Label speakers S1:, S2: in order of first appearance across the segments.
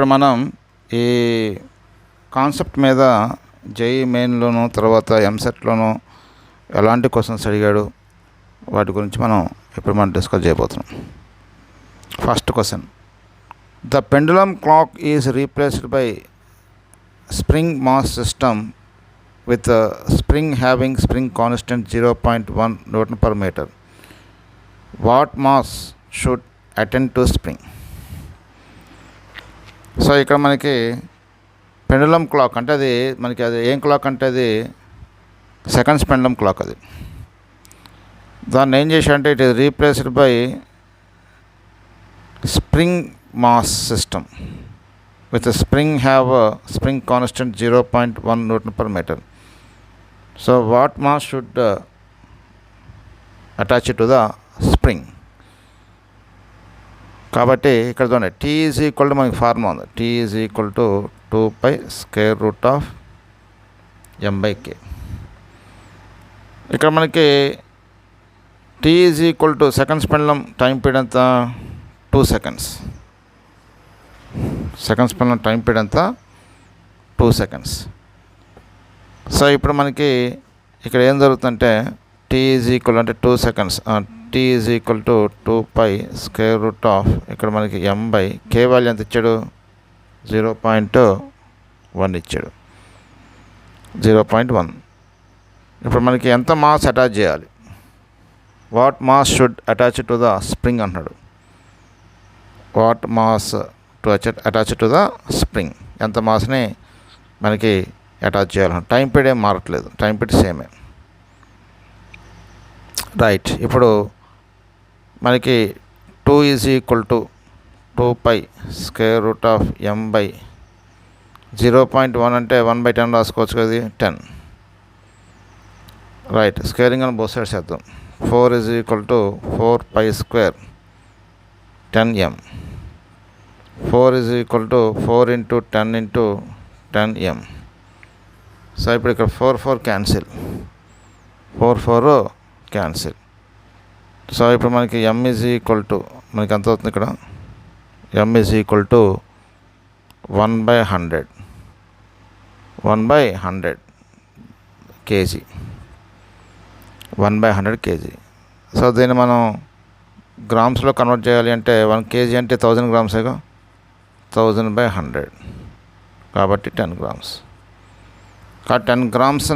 S1: ఇప్పుడు మనం ఈ కాన్సెప్ట్ మీద జేఈ మెయిన్లోను తర్వాత ఎంసెట్లోను ఎలాంటి క్వశ్చన్స్ అడిగాడు వాటి గురించి ఇప్పుడు మనం డిస్కస్ చేయబోతున్నాం. First question, the pendulum clock is replaced by spring mass system with a spring having spring constant 0.1 Newton per meter. What mass should attend to spring? So ఇక్కడ మనకి పెండులమ్ క్లాక్ అంటే అది ఏం క్లాక్ అంటే అది seconds pendulum clock. అది దాన్ని ఏం చేశాడంటే it is replaced by spring mass system with a spring have a spring constant 0.1 Newton per meter. So what mass should attach it to the spring? కాబట్టి ఇక్కడ చూడండి, T ఈజ్ ఈక్వల్ టు మనకి formula ఉంది. T is equal to 2 square root of m/k. ఇక్కడ మనకి T is equal two seconds pendulum time period ఎంత 2 seconds. Seconds pendulum time period ఎంత 2 seconds. So ఇప్పుడు మనకి ఇక్కడ ఏం జరుగుతుందంటే T ఈజ్ ఈక్వల్ అంటే 2 seconds, T is equal to 2 square root of ఇక్కడ మనకి m/k వాల్యూ ఎంత ఇచ్చాడు 0.1 ఇచ్చాడు, 0.1. ఇప్పుడు మనకి ఎంత మాస్ అటాచ్ చేయాలి, what mass should attach to the spring అంటున్నాడు. What mass to attach to the spring, ఎంత మాస్ని మనకి అటాచ్ చేయాలన్నా. టైం పీరియడ్ ఏం మారట్లేదు, టైం పీరియడ్ సేమే. రైట్, ఇప్పుడు మనకి 2 is equal to 2 square root of m/0.1 అంటే 1/10 రాసుకోవచ్చు కదా, 10. రైట్, స్క్వేరింగ్ అని బోత్ సైడ్స్ చేద్దాం. 4 is equal to 4 square 10m. 4 is equal to 4 into 10 into 10m. So ఇప్పుడు ఇక్కడ 4 క్యాన్సిల్, 4 క్యాన్సిల్. సో ఇప్పుడు మనకి m ఈజ్ ఈక్వల్ టు మనకి ఎంత అవుతుంది ఇక్కడ, m is equal to 1/100 kg, 1/100 kg. So దీన్ని మనం గ్రామ్స్లో కన్వర్ట్ చేయాలి అంటే 1 kg అంటే 1000 గ్రామ్సేగా, 1000/100 కాబట్టి 10 grams. కాబట్టి 10 grams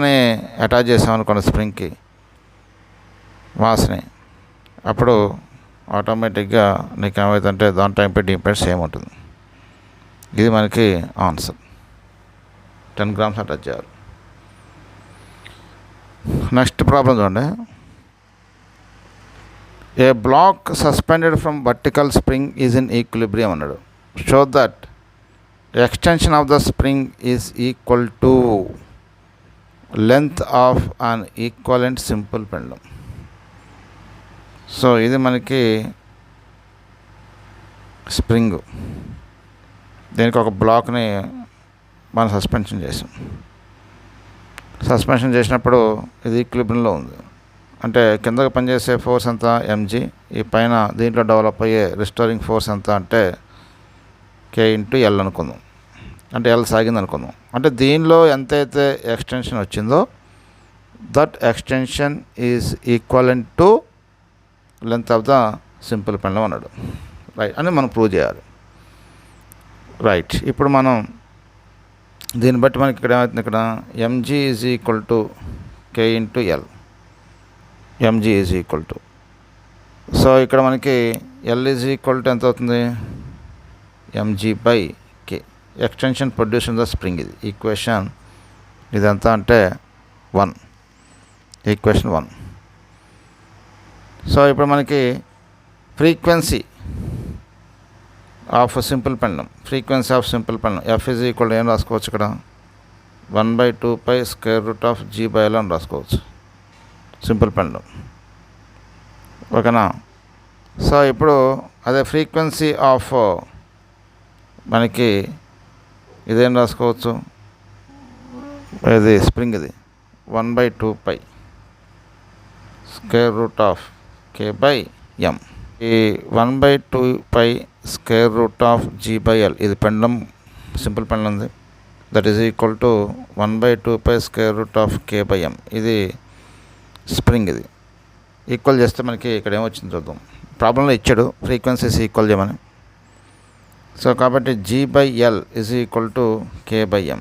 S1: అటాచ్ చేసామనుకోండి స్ప్రింగ్కి మాస్ని, అప్పుడు ఆటోమేటిక్గా నీకు ఏమవుతుందంటే దాని టైం పీరియడ్ ఇంపాక్ట్ సేమ్ ఉంటుంది. ఇది మనకి ఆన్సర్, 10 grams అటాచ్ చేయాలి. నెక్స్ట్ ప్రాబ్లం చూడండి, a block suspended from vertical spring is in equilibrium అన్నాడు. Show that extension of the spring is equal to length of an equivalent simple pendulum. So ఇది మనకి spring, దీనికి ఒక బ్లాక్ని మనం suspension చేసాం. Suspension చేసినప్పుడు ఇది ఈక్విలిబ్రియంలో ఉంది అంటే కిందకి పనిచేసే ఫోర్స్ ఎంత mg, ఈ పైన దీంట్లో డెవలప్ అయ్యే రిస్టోరింగ్ ఫోర్స్ ఎంత అంటే k ఇంటూ l అనుకుందాం, అంటే L సాగింది అనుకుందాం. అంటే దీనిలో ఎంతైతే ఎక్స్టెన్షన్ వచ్చిందో that extension is equivalent to length of the simple పెండలం అన్నాడు. రైట్ అని మనం ప్రూవ్ చేయాలి. రైట్, ఇప్పుడు మనం దీన్ని బట్టి మనకి ఇక్కడ ఏమవుతుంది, ఇక్కడ mg is equal to k into l, mg is equal to. So ఇక్కడ మనకి l ఈజ్ ఈక్వల్ టు ఎంత అవుతుంది, mg/k. Extension produce in the spring, ఇది ఈక్వేషన్ ఇదంతా అంటే 1, ఈక్వేషన్ 1. సో ఇప్పుడు మనకి ఫ్రీక్వెన్సీ ఆఫ్ సింపుల్ పెండలం, ఫ్రీక్వెన్సీ ఆఫ్ సింపుల్ పెండలం f ఈజ్ ఈక్వల్ ఏం రాసుకోవచ్చు ఇక్కడ 1/2 స్క్వేర్ రూట్ ఆఫ్ g/l అని రాసుకోవచ్చు సింపుల్ పెండలం, ఓకేనా. సో ఇప్పుడు అదే ఫ్రీక్వెన్సీ ఆఫ్ మనకి ఇదేం రాసుకోవచ్చు, ఇది స్ప్రింగ్, ఇది 1/2 స్క్వేర్ రూట్ ఆఫ్ k/m. ఈ 1/2 స్క్వేర్ రూట్ ఆఫ్ g/l ఇది పెండలం సింపుల్ పెన్ ఉంది. That is equal to 1/2π√k/m. ఇది స్ప్రింగ్. ఇది ఈక్వల్ చేస్తే మనకి ఇక్కడ ఏమొచ్చింది చూద్దాం. ప్రాబ్లంలో ఇచ్చాడు ఫ్రీక్వెన్సీస్ ఈక్వల్ చేయమని. సో కాబట్టి G/L is equal to k/m.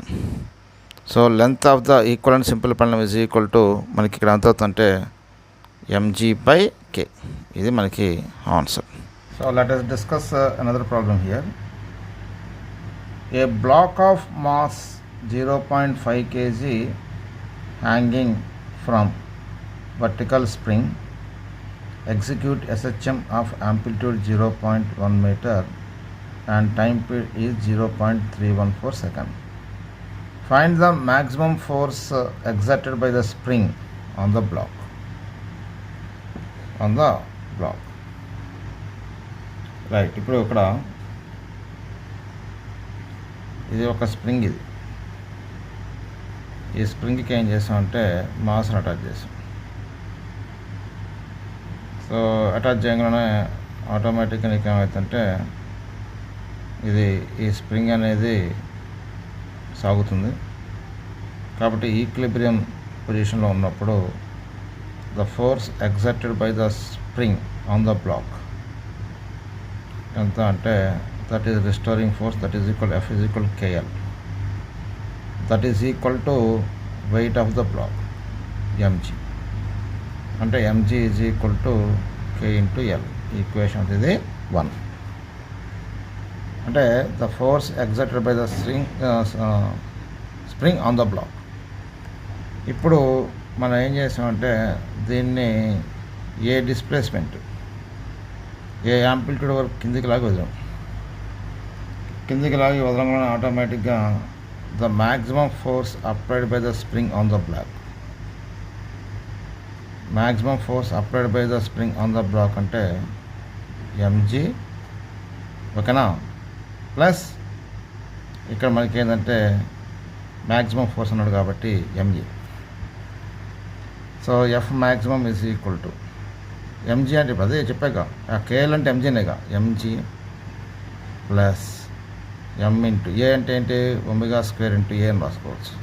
S1: So length of the equivalent simple పెండలం ఈజ్ ఈక్వల్ టు మనకి ఇక్కడ ఎంత అవుతుందంటే mg/k. ఇది మనకి answer. So let us discuss another problem here. A block of mass 0.5 kg hanging from vertical spring execute SHM of amplitude 0.1 meter and time period is 0.314 second. Find the maximum force exerted by the spring on the block. Right, ఇప్పుడు ఇక్కడ ఇది ఒక spring. ఇది ఈ స్ప్రింగ్కి ఏం చేసామంటే మాస్ని attach చేసాం. So attach చేయగానే ఆటోమేటిక్గా నీకు ఏమవుతుందంటే ఈ స్ప్రింగ్ అనేది సాగుతుంది. కాబట్టి ఈక్విలిబ్రియం పొజిషన్లో ఉన్నప్పుడు the force exerted by the spring on the block ఎంత అంటే that is restoring force, that is equal F is equal KL. That is equal to weight of the block mg. అంటే mg is equal to k into L. Equation ఇది 1. అంటే the force exerted by the spring on the block. ఇప్పుడు మనం ఏం చేసామంటే దీన్ని ఏ displacement, ఏ amplitude వరకు కిందికి లాగి వదిలాం. కిందికి లాగి వదలంగానే ఆటోమేటిక్గా the maximum force applied by the spring on the block. Maximum force applied by the spring on the block అంటే mg, ఓకేనా, ప్లస్ ఇక్కడ మనకి ఏంటంటే మ్యాక్సిమం ఫోర్స్ అన్నాడు కాబట్టి mg. So F maximum is equal to mg అంటే ఇప్పుడు అదే చెప్పాక KL అంటే mgనేగా, mg plus m into a అంటే ఏంటి ω² ఇంటూ ఏ అని రాసుకోవచ్చు.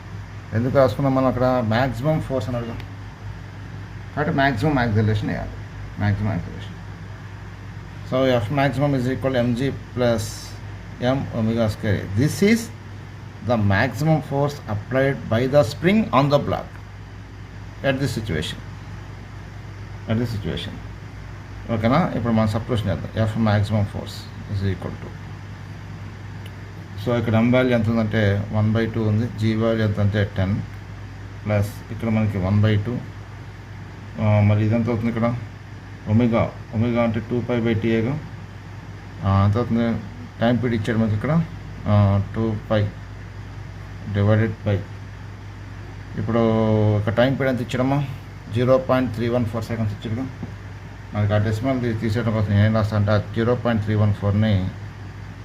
S1: ఎందుకు రాసుకున్నాం మనం అక్కడ మ్యాక్సిమం ఫోర్స్ అన్నాడుగా కాబట్టి మ్యాక్సిమం యాక్సిలరేషన్ వేయాలి. Maximum acceleration. So F maximum is equal mg plus m ω². This is the maximum force applied by the spring on the block at this situation. ఓకేనా. ఇప్పుడు మనం సబ్స్టిట్యూషన్ చేద్దాం. F maximum force is equal to, so ఇక్కడ m value ఎంత ఉందంటే 1/2 ఉంది. G value ఎంత అంటే 10 ప్లస్ ఇక్కడ మనకి 1/2. మరి ఇదెంత అవుతుంది ఇక్కడ ఒమేగా అంటే 2π/Tగా ఎంత అవుతుంది. టైం పీరియడ్ ఇచ్చాడు మనకి ఇక్కడ 2π డివైడెడ్ బై, ఇప్పుడు ఇక్కడ టైం పీరియడ్ ఎంత ఇచ్చాడమ్మా 0.314 సెకండ్స్ ఇచ్చాడు. మనకి ఆ డెసిమల్ తీసేయడం కోసం ఏం రాస్తా అంటే 0.314ని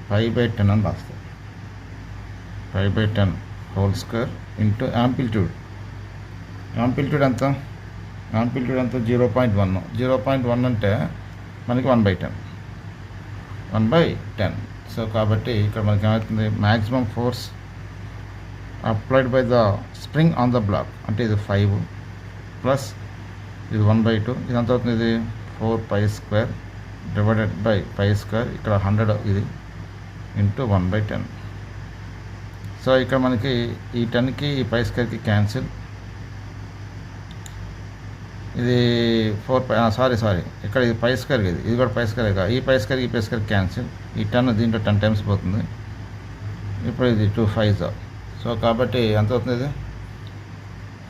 S1: π/10 అని రాస్తాం. π/10 హోల్ స్క్వేర్ ఇంటూ యాంప్లిట్యూడ్ ఎంత 0.1 అంటే మనకి 1/10. సో కాబట్టి ఇక్కడ మనకి ఏమవుతుంది maximum force applied by the spring on the block అంటే ఇది 5 ప్లస్ ఇది 1/2. ఇది ఎంత అవుతుంది, ఇది 4π² డివైడెడ్ బై π², ఇక్కడ 100 ఇది ఇంటూ 1/10. సో ఇక్కడ మనకి ఈ 10కి ఈ π² క్యాన్సిల్. ఇది 4π సారీ ఇక్కడ ఇది π² ఇది కూడా π² ఈ π² క్యాన్సిల్. ఈ 10 దీంట్లో 10 టైమ్స్ పోతుంది. ఇప్పుడు ఇది 2 5s. సో కాబట్టి ఎంత అవుతుంది, ఇది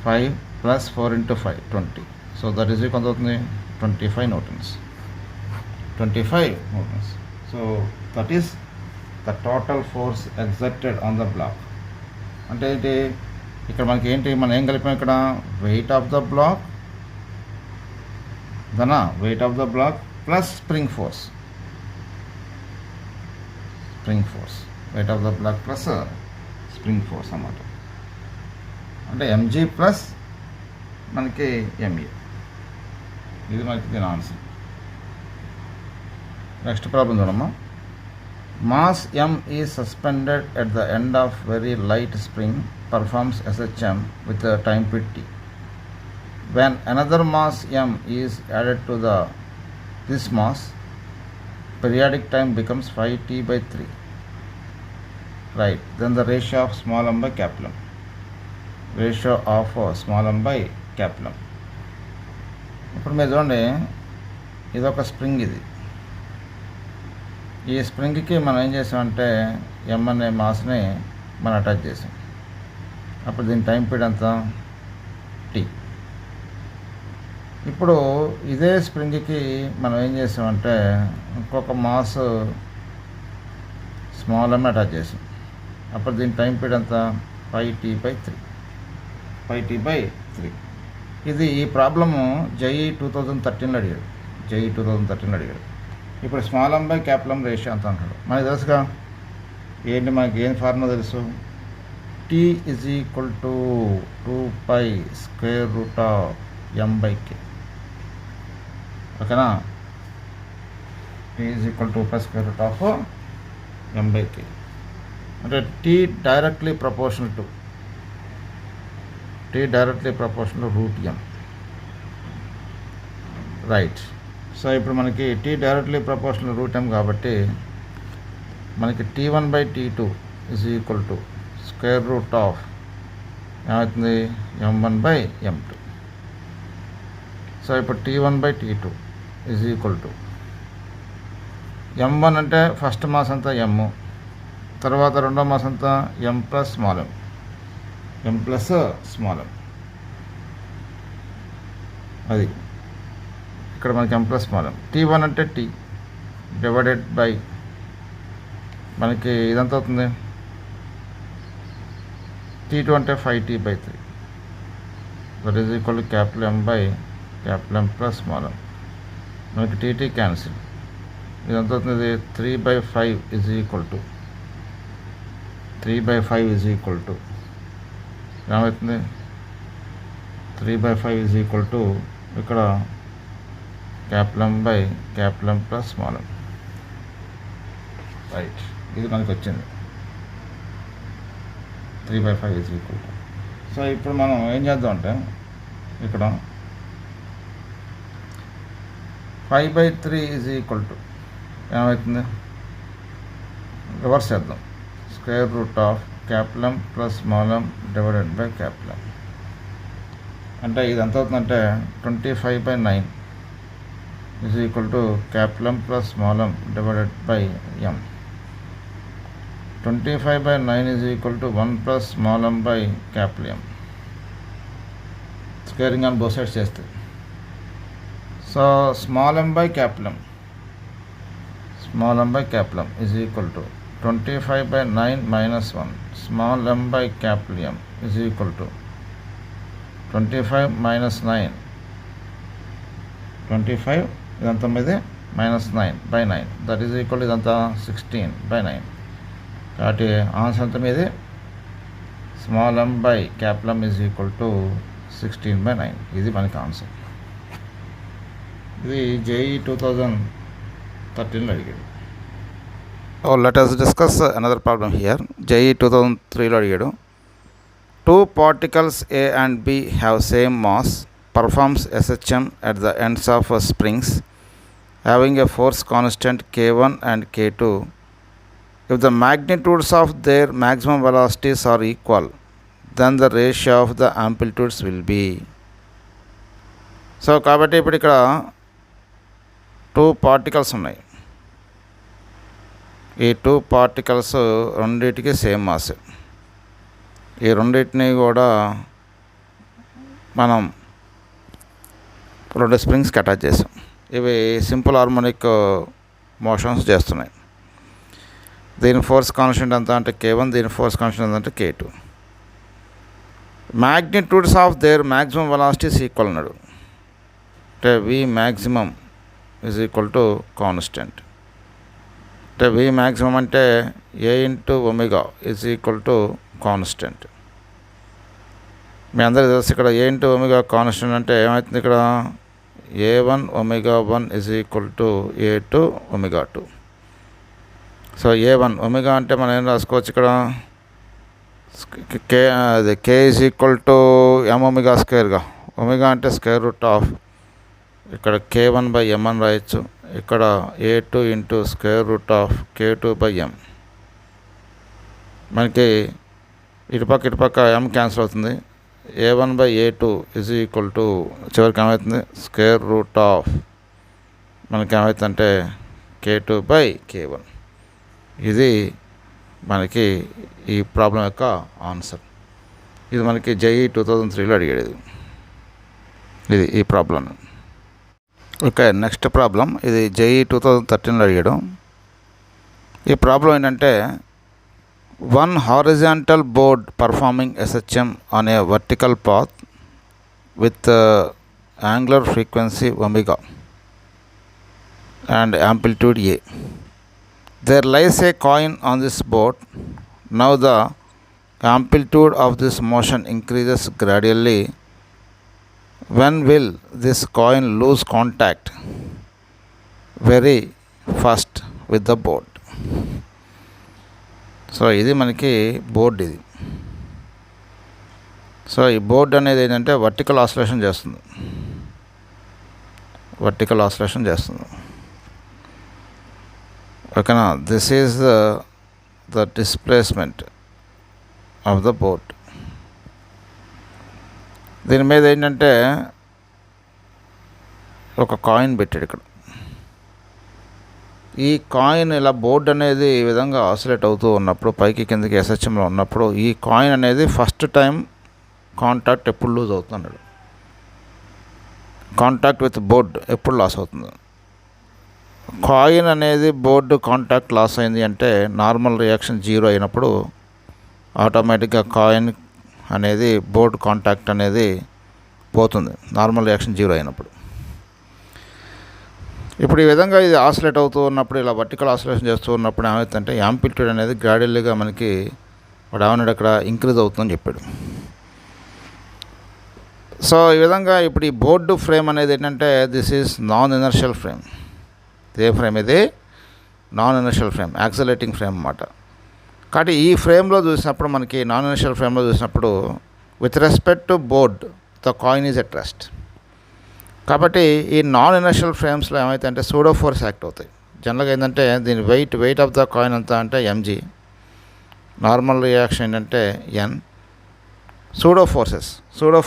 S1: 5 plus 4 into 5 20. So that is ఎంత అవుతుంది 25 newtons. So that is the total force exerted on the block. అంటే ఏంటి ఇక్కడ మనకి ఏంటి మనం ఏం కలిపాం ఇక్కడ weight of the block plus spring force. Weight of the block plus spring force అన్నమాట. అంటే mg ప్లస్ మనకి ma. ఇది మనకి దీని ఆన్సర్. నెక్స్ట్ ప్రాబ్లం చూడమ్మా. Mass m is suspended at the end of very light spring, performs SHM with a time period t. When another mass m is added to this mass, periodic time becomes 5t/3. Right, then the ratio of small m by capital m. Ratio of small m by capital m. ఇప్పుడు మీరు చూడండి, ఇదొక spring. ఈ స్ప్రింగ్కి మనం ఏం చేసామంటే ఎం అనే మాస్ని మనం అటాచ్ చేసాం. అప్పుడు దీని టైం పీరియడ్ ఎంత? టీ. ఇప్పుడు ఇదే స్ప్రింగ్కి మనం ఏం చేసామంటే ఇంకొక మాస్ స్మాల్ ఎం అటాచ్ చేసాం. అప్పుడు దీని టైం పీరియడ్ ఎంత? 5t/3. 5t/3. ఇది ఈ ప్రాబ్లము JEE 2013లో అడిగాడు. ఇప్పుడు small M by capital M ratio అంత అంటాడు. మనకి తెలుసుగా ఏంటి, మనకి ఏం ఫార్ములా తెలుసు? T = 2π√m/k. ఓకేనా? T = 2π√m/k. అంటే T directly proportional to √m. Right. So ఇప్పుడు మనకి T డైరెక్ట్లీ ప్రపోర్షనల్ √m కాబట్టి మనకి T1/T2 = ఏమవుతుంది? m1/m2. సో ఇప్పుడు T1/T2 m1 అంటే ఫస్ట్ మాస్ అంతా m, తర్వాత రెండో మాస్ అంతా m ప్లస్ స్మాల్ m. అది ఇక్కడ మనకి m plus small m. T1 అంటే T డివైడెడ్ బై మనకి ఇదంతా అవుతుంది. T2 అంటే 5t/3. That is equal to capital M by capital M plus small m. మనకి TT క్యాన్సిల్. ఇదంతా అవుతుంది 3/5 ఈజ్ ఈక్వల్ టు ఏమవుతుంది? 3/5 ఈజ్ ఈక్వల్ టు ఇక్కడ capital M by capital M plus small m. Right, ఇది మనకి వచ్చింది 3/5 is equal to. So ఇప్పుడు మనం ఏం చేద్దాం అంటే ఇక్కడ 5/3 ఈజ్ ఈక్వల్ టు ఏమవుతుంది? రివర్స్ చేద్దాం. √Capital M plus small m divided by capital M. అంటే ఇది ఎంత అవుతుందంటే 25/9 is equal to capital M plus small m divided by m. 25/9 is equal to 1 plus small m by capital M. Squaring on both sides చేస్తే so small m by capital M is equal to 25/9 minus 1 small m by capital M is equal to 25 minus 9. 25 ఇదంతా మీద minus 9/9 that is equal ఇదంతా 16/9. కాబట్టి answer అంతా మీద small m by capital M is equal to 16/9. ఇది మనకి answer. ఇది JEE 2013లో అడిగాడు. Let us discuss another problem here. JEE 2003లో అడిగాడు. Two particles A and B have same mass, performs SHM at the ends of springs having a force constant K1 and K2. If the magnitudes of their maximum velocities are equal, then the ratio of the amplitudes will be. So కాబట్టి ఇప్పుడు ఇక్కడ 2 particles ఉన్నాయి. ఈ 2 particles రెండింటికి same mass. ఈ రెండింటిని కూడా మనం 2 స్ప్రింగ్స్కి అటాచ్ చేసాం. ఇవి సింపుల్ హార్మోనిక్ మోషన్స్ చేస్తున్నాయి. దీని ఫోర్స్ కాన్స్టెంట్ ఎంత అంటే K1, దీని ఫోర్స్ కాన్స్టెంట్ ఎంత అంటే K2. Magnitudes of their maximum velocities equal అన్నాడు. అంటే V maximum is equal to constant. అంటే V మ్యాక్సిమం అంటే A into omega is equal to constant. మీ అందరికీ తెలుసు ఇక్కడ A ఇంటూ ఒమేగా కాన్స్టెంట్ అంటే ఏమవుతుంది? ఇక్కడ A1 ω1 is equal to A2 ω2. So A1 omega అంటే మనం ఏం రాసుకోవచ్చు ఇక్కడ K is equal to M omega స్క్వేర్గా. ఒమేగా అంటే స్క్వేర్ రూట్ ఆఫ్ ఇక్కడ K1/M అని రాయొచ్చు. ఇక్కడ A2 into square root of K2/M. మనకి ఇటుపక్క M క్యాన్సిల్ అవుతుంది. A1/A2 ఈజ్ ఈక్వల్ టు చివరికి ఏమవుతుంది స్క్వేర్ రూట్ ఆఫ్ మనకి ఏమవుతుందంటే K2/K1. ఇది మనకి ఈ ప్రాబ్లం యొక్క ఆన్సర్. ఇది మనకి JEE 2003లో అడిగాడు ఇది ఈ ప్రాబ్లం. ఓకే, నెక్స్ట్ ప్రాబ్లం ఇది JEE 2013లో అడిగాడు. ఈ ప్రాబ్లం ఏంటంటే one horizontal board performing SHM on a vertical path with angular frequency omega and amplitude A. There lies a coin on this board. Now the amplitude of this motion increases gradually. When will this coin lose contact very fast with the board? So ఇది మనకి board ఇది. So ఈ board అనేది ఏంటంటే vertical oscillation చేస్తుంది. ఓకేనా. This is the displacement of the board. దీని మీద ఏంటంటే ఒక కాయిన్ పెట్టాడు ఇక్కడ. ఈ కాయిన్ ఇలా బోర్డు అనేది ఈ విధంగా ఆసిలేట్ అవుతూ ఉన్నప్పుడు పైకి కిందకి SHMలో ఉన్నప్పుడు ఈ కాయిన్ అనేది ఫస్ట్ టైం కాంటాక్ట్ ఎప్పుడు లూజ్ అవుతున్నాడు, కాంటాక్ట్ విత్ బోర్డ్ ఎప్పుడు లాస్ అవుతుంది. కాయిన్ అనేది బోర్డు కాంటాక్ట్ లాస్ అయింది అంటే నార్మల్ రియాక్షన్ 0 అయినప్పుడు ఆటోమేటిక్గా కాయిన్ అనేది బోర్డు కాంటాక్ట్ అనేది పోతుంది, నార్మల్ రియాక్షన్ 0 అయినప్పుడు. ఇప్పుడు ఈ విధంగా ఇది ఆసిలేట్ అవుతూ ఉన్నప్పుడు ఇలా వర్టికల్ ఆసిలేషన్ చేస్తూ ఉన్నప్పుడు ఏమవుతుందంటే యాంప్లిట్యూడ్ అనేది గ్రాడ్యువల్గా మనకి వాడు ఏమన్నాడు అక్కడ ఇంక్రీజ్ అవుతుందని చెప్పాడు. సో ఈ విధంగా ఇప్పుడు ఈ బోర్డు ఫ్రేమ్ అనేది ఏంటంటే this is non inertial frame. ఇదే ఫ్రేమ్ ఇది non inertial frame, accelerating frame అన్నమాట. కాబట్టి ఈ ఫ్రేమ్లో చూసినప్పుడు మనకి నాన్ ఇనర్షియల్ ఫ్రేమ్లో చూసినప్పుడు with respect to board the coin is at rest. కాబట్టి ఈ నాన్ ఇనర్షియల్ ఫ్రేమ్స్లో ఏమైతే అంటే సూడో ఫోర్స్ యాక్ట్ అవుతాయి. జనరల్గా ఏంటంటే దీని వెయిట్ ఆఫ్ ద కాయిన్ ఎంత అంటే mg, నార్మల్ రియాక్షన్ ఏంటంటే n, సూడో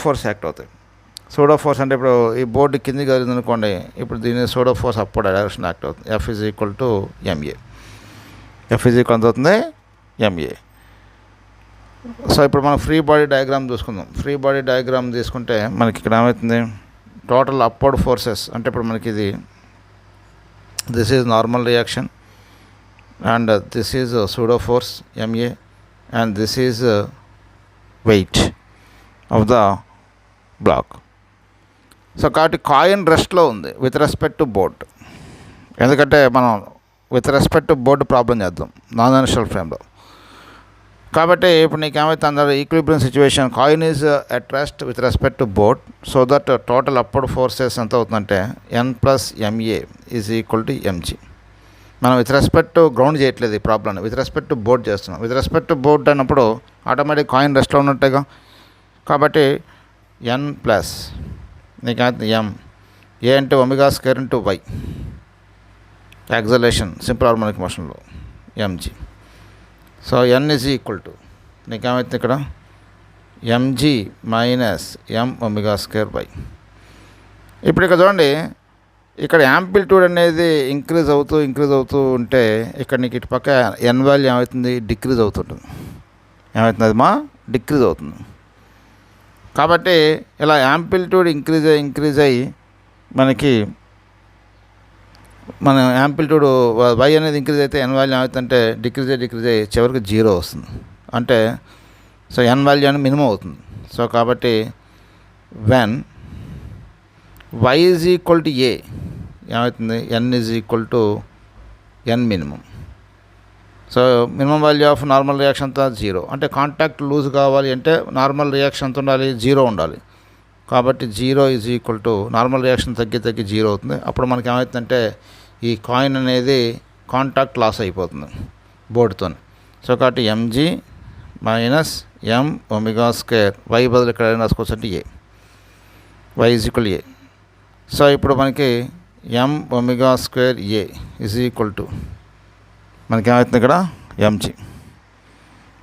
S1: ఫోర్స్ యాక్ట్ అవుతాయి. సూడో ఫోర్స్ అంటే ఇప్పుడు ఈ బోర్డు కిందికి కలిగింది అనుకోండి, ఇప్పుడు దీని సూడో ఫోర్స్ అప్పుడు డైరెక్షన్ యాక్ట్ అవుతుంది. F is equal to ma. F is equal ఎంత అవుతుంది ma. సో ఇప్పుడు మనం ఫ్రీ బాడీ డయాగ్రామ్ చూసుకుందాం. ఫ్రీ బాడీ డయాగ్రామ్ తీసుకుంటే మనకి ఇక్కడ ఏమవుతుంది టోటల్ అప్వర్డ్ ఫోర్సెస్ అంటే ఇప్పుడు మనకి ఇది this is normal reaction and this is pseudo force ma and this is weight of the block. So కాబట్టి కాయిన్ రెస్ట్లో ఉంది విత్ రెస్పెక్ట్ టు బోర్డ్. ఎందుకంటే మనం with respect to board problem చేద్దాం నాన్ ఇనర్షియల్ ఫ్రేమ్లో. కాబట్టి ఇప్పుడు నీకు ఏమైతే అందరూ equilibrium situation coin is at rest with respect to board so that total upward forces ఎంత అవుతుందంటే n+ma is equal to mg. మనం విత్ రెస్పెక్ట్ టు గ్రౌండ్ చేయట్లేదు ఈ problem, with respect to board చేస్తున్నాం. విత్ రెస్పెక్ట్ టు బోర్డ్ అన్నప్పుడు automatic coin రెస్ట్లో ఉన్నట్టుగా. కాబట్టి n ప్లస్ నీకు m, a అంటే omega square into y acceleration simple harmonic మోషన్లో mg. So n is equal to నీకేమైతే ఇక్కడ mg minus m omega square y. ఇప్పుడు ఇక్కడ చూడండి, ఇక్కడ యాంప్లిట్యూడ్ అనేది ఇంక్రీజ్ అవుతూ ఉంటే ఇక్కడ నీకు ఇటు పక్క n వాల్యూ ఏమవుతుంది డిక్రీజ్ అవుతుంటుంది. ఏమవుతుంది అది డిక్రీజ్ అవుతుంది. కాబట్టి ఇలా యాంప్లిట్యూడ్ ఇంక్రీజ్ అయ్యి మనకి మన యాంప్లిట్యూడ్ y అనేది ఇంక్రీజ్ అయితే n వాల్యూ ఏమవుతుందంటే డిక్రీజ్ అయ్యి చివరికి 0 వస్తుంది. అంటే సో n వాల్యూ అనేది మినిమం అవుతుంది. సో కాబట్టి when y is equal to a ఏమవుతుంది n is equal to n minimum. So minimum value of normal reaction అంతా 0. అంటే కాంటాక్ట్ లూజ్ కావాలి అంటే నార్మల్ రియాక్షన్ ఎంత ఉండాలి 0 ఉండాలి. కాబట్టి 0 is equal to normal reaction తగ్గి 0 అవుతుంది. అప్పుడు మనకి ఏమవుతుందంటే ఈ కాయిన్ అనేది కాంటాక్ట్ లాస్ అయిపోతుంది. బోర్డుతో. సో కాబట్టి m g minus m omega square, y బదులు ఇక్కడ రాసుకోవచ్చు అంటే a, y is equal a. So ఇప్పుడు మనకి m omega square a is equal to మనకి ఏమవుతుంది ఇక్కడ m g,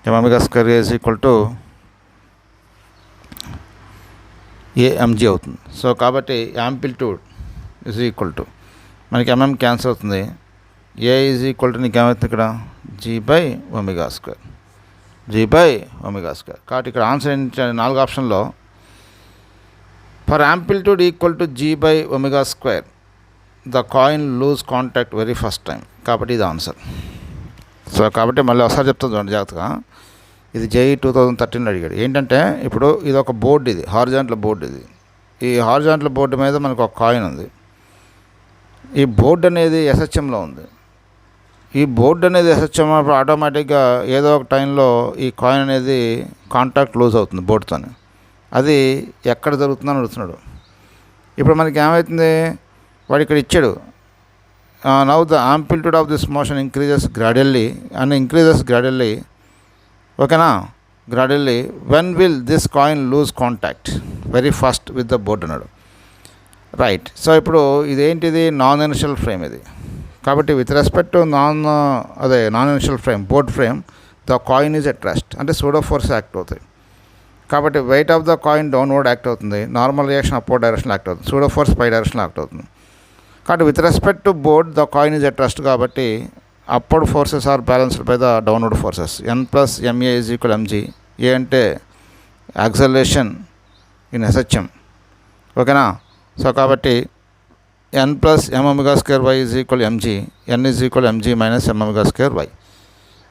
S1: m omega square a is equal to a m g అవుతుంది. సో కాబట్టి యాంప్లిట్యూడ్ ఈజ్ ఈక్వల్ టు మనకి ఎంఎం క్యాన్సిల్ అవుతుంది, ఏ ఈజ్ ఈక్వల్ టు నీకు ఏమవుతుంది ఇక్కడ g by omega square, g by omega square. కాబట్టి ఇక్కడ ఆన్సర్ ఏంటి, 4 ఆప్షన్లో for amplitude equal to g by omega square the coin loose contact very first time. కాబట్టి ఇది ఆన్సర్. సో కాబట్టి మళ్ళీ ఒకసారి చెప్తాను చూడండి జాగ్రత్తగా. ఇది జేఈ 2013 అడిగాడు. ఏంటంటే ఇప్పుడు ఇది ఒక బోర్డు, ఇది హారిజాంటల్ బోర్డు. ఇది ఈ హారిజాంటల్ బోర్డు మీద మనకు ఒక కాయిన్ ఉంది. ఈ బోర్డు అనేది ఎస్హెచ్ఎంలో ఉంది. ఈ బోర్డు అనేది ఎస్హెచ్ఎం అప్పుడు ఆటోమేటిక్గా ఏదో ఒక టైంలో ఈ కాయిన్ అనేది కాంటాక్ట్ లూజ్ అవుతుంది బోర్డుతో. అది ఎక్కడ జరుగుతుందని అడుగుతున్నాడు. ఇప్పుడు మనకి ఏమవుతుంది, వాడు ఇక్కడ ఇచ్చాడు now the amplitude of this motion increases gradually and increases gradually, ఓకేనా, gradually when will this coin loose contact very first with the board అన్నాడు. రైట్. సో ఇప్పుడు ఇదేంటిది, నాన్ ఇనర్షియల్ ఫ్రేమ్ ఇది. కాబట్టి with respect to non inertial frame, board frame, the coin is at rest, అంటే pseudo force act అవుతాయి. కాబట్టి weight of the coin downward act అవుతుంది, normal reaction upward direction act అవుతుంది, pseudo force పై direction act అవుతుంది. కాబట్టి with respect to board the coin is at rest, కాబట్టి upward forces are balanced by the downward forces. N plus m a is equal m g. A అంటే acceleration in SHM, ఓకేనా. So కాబట్టి n plus m omega square y is equal m g, n is equal m g minus m omega square y.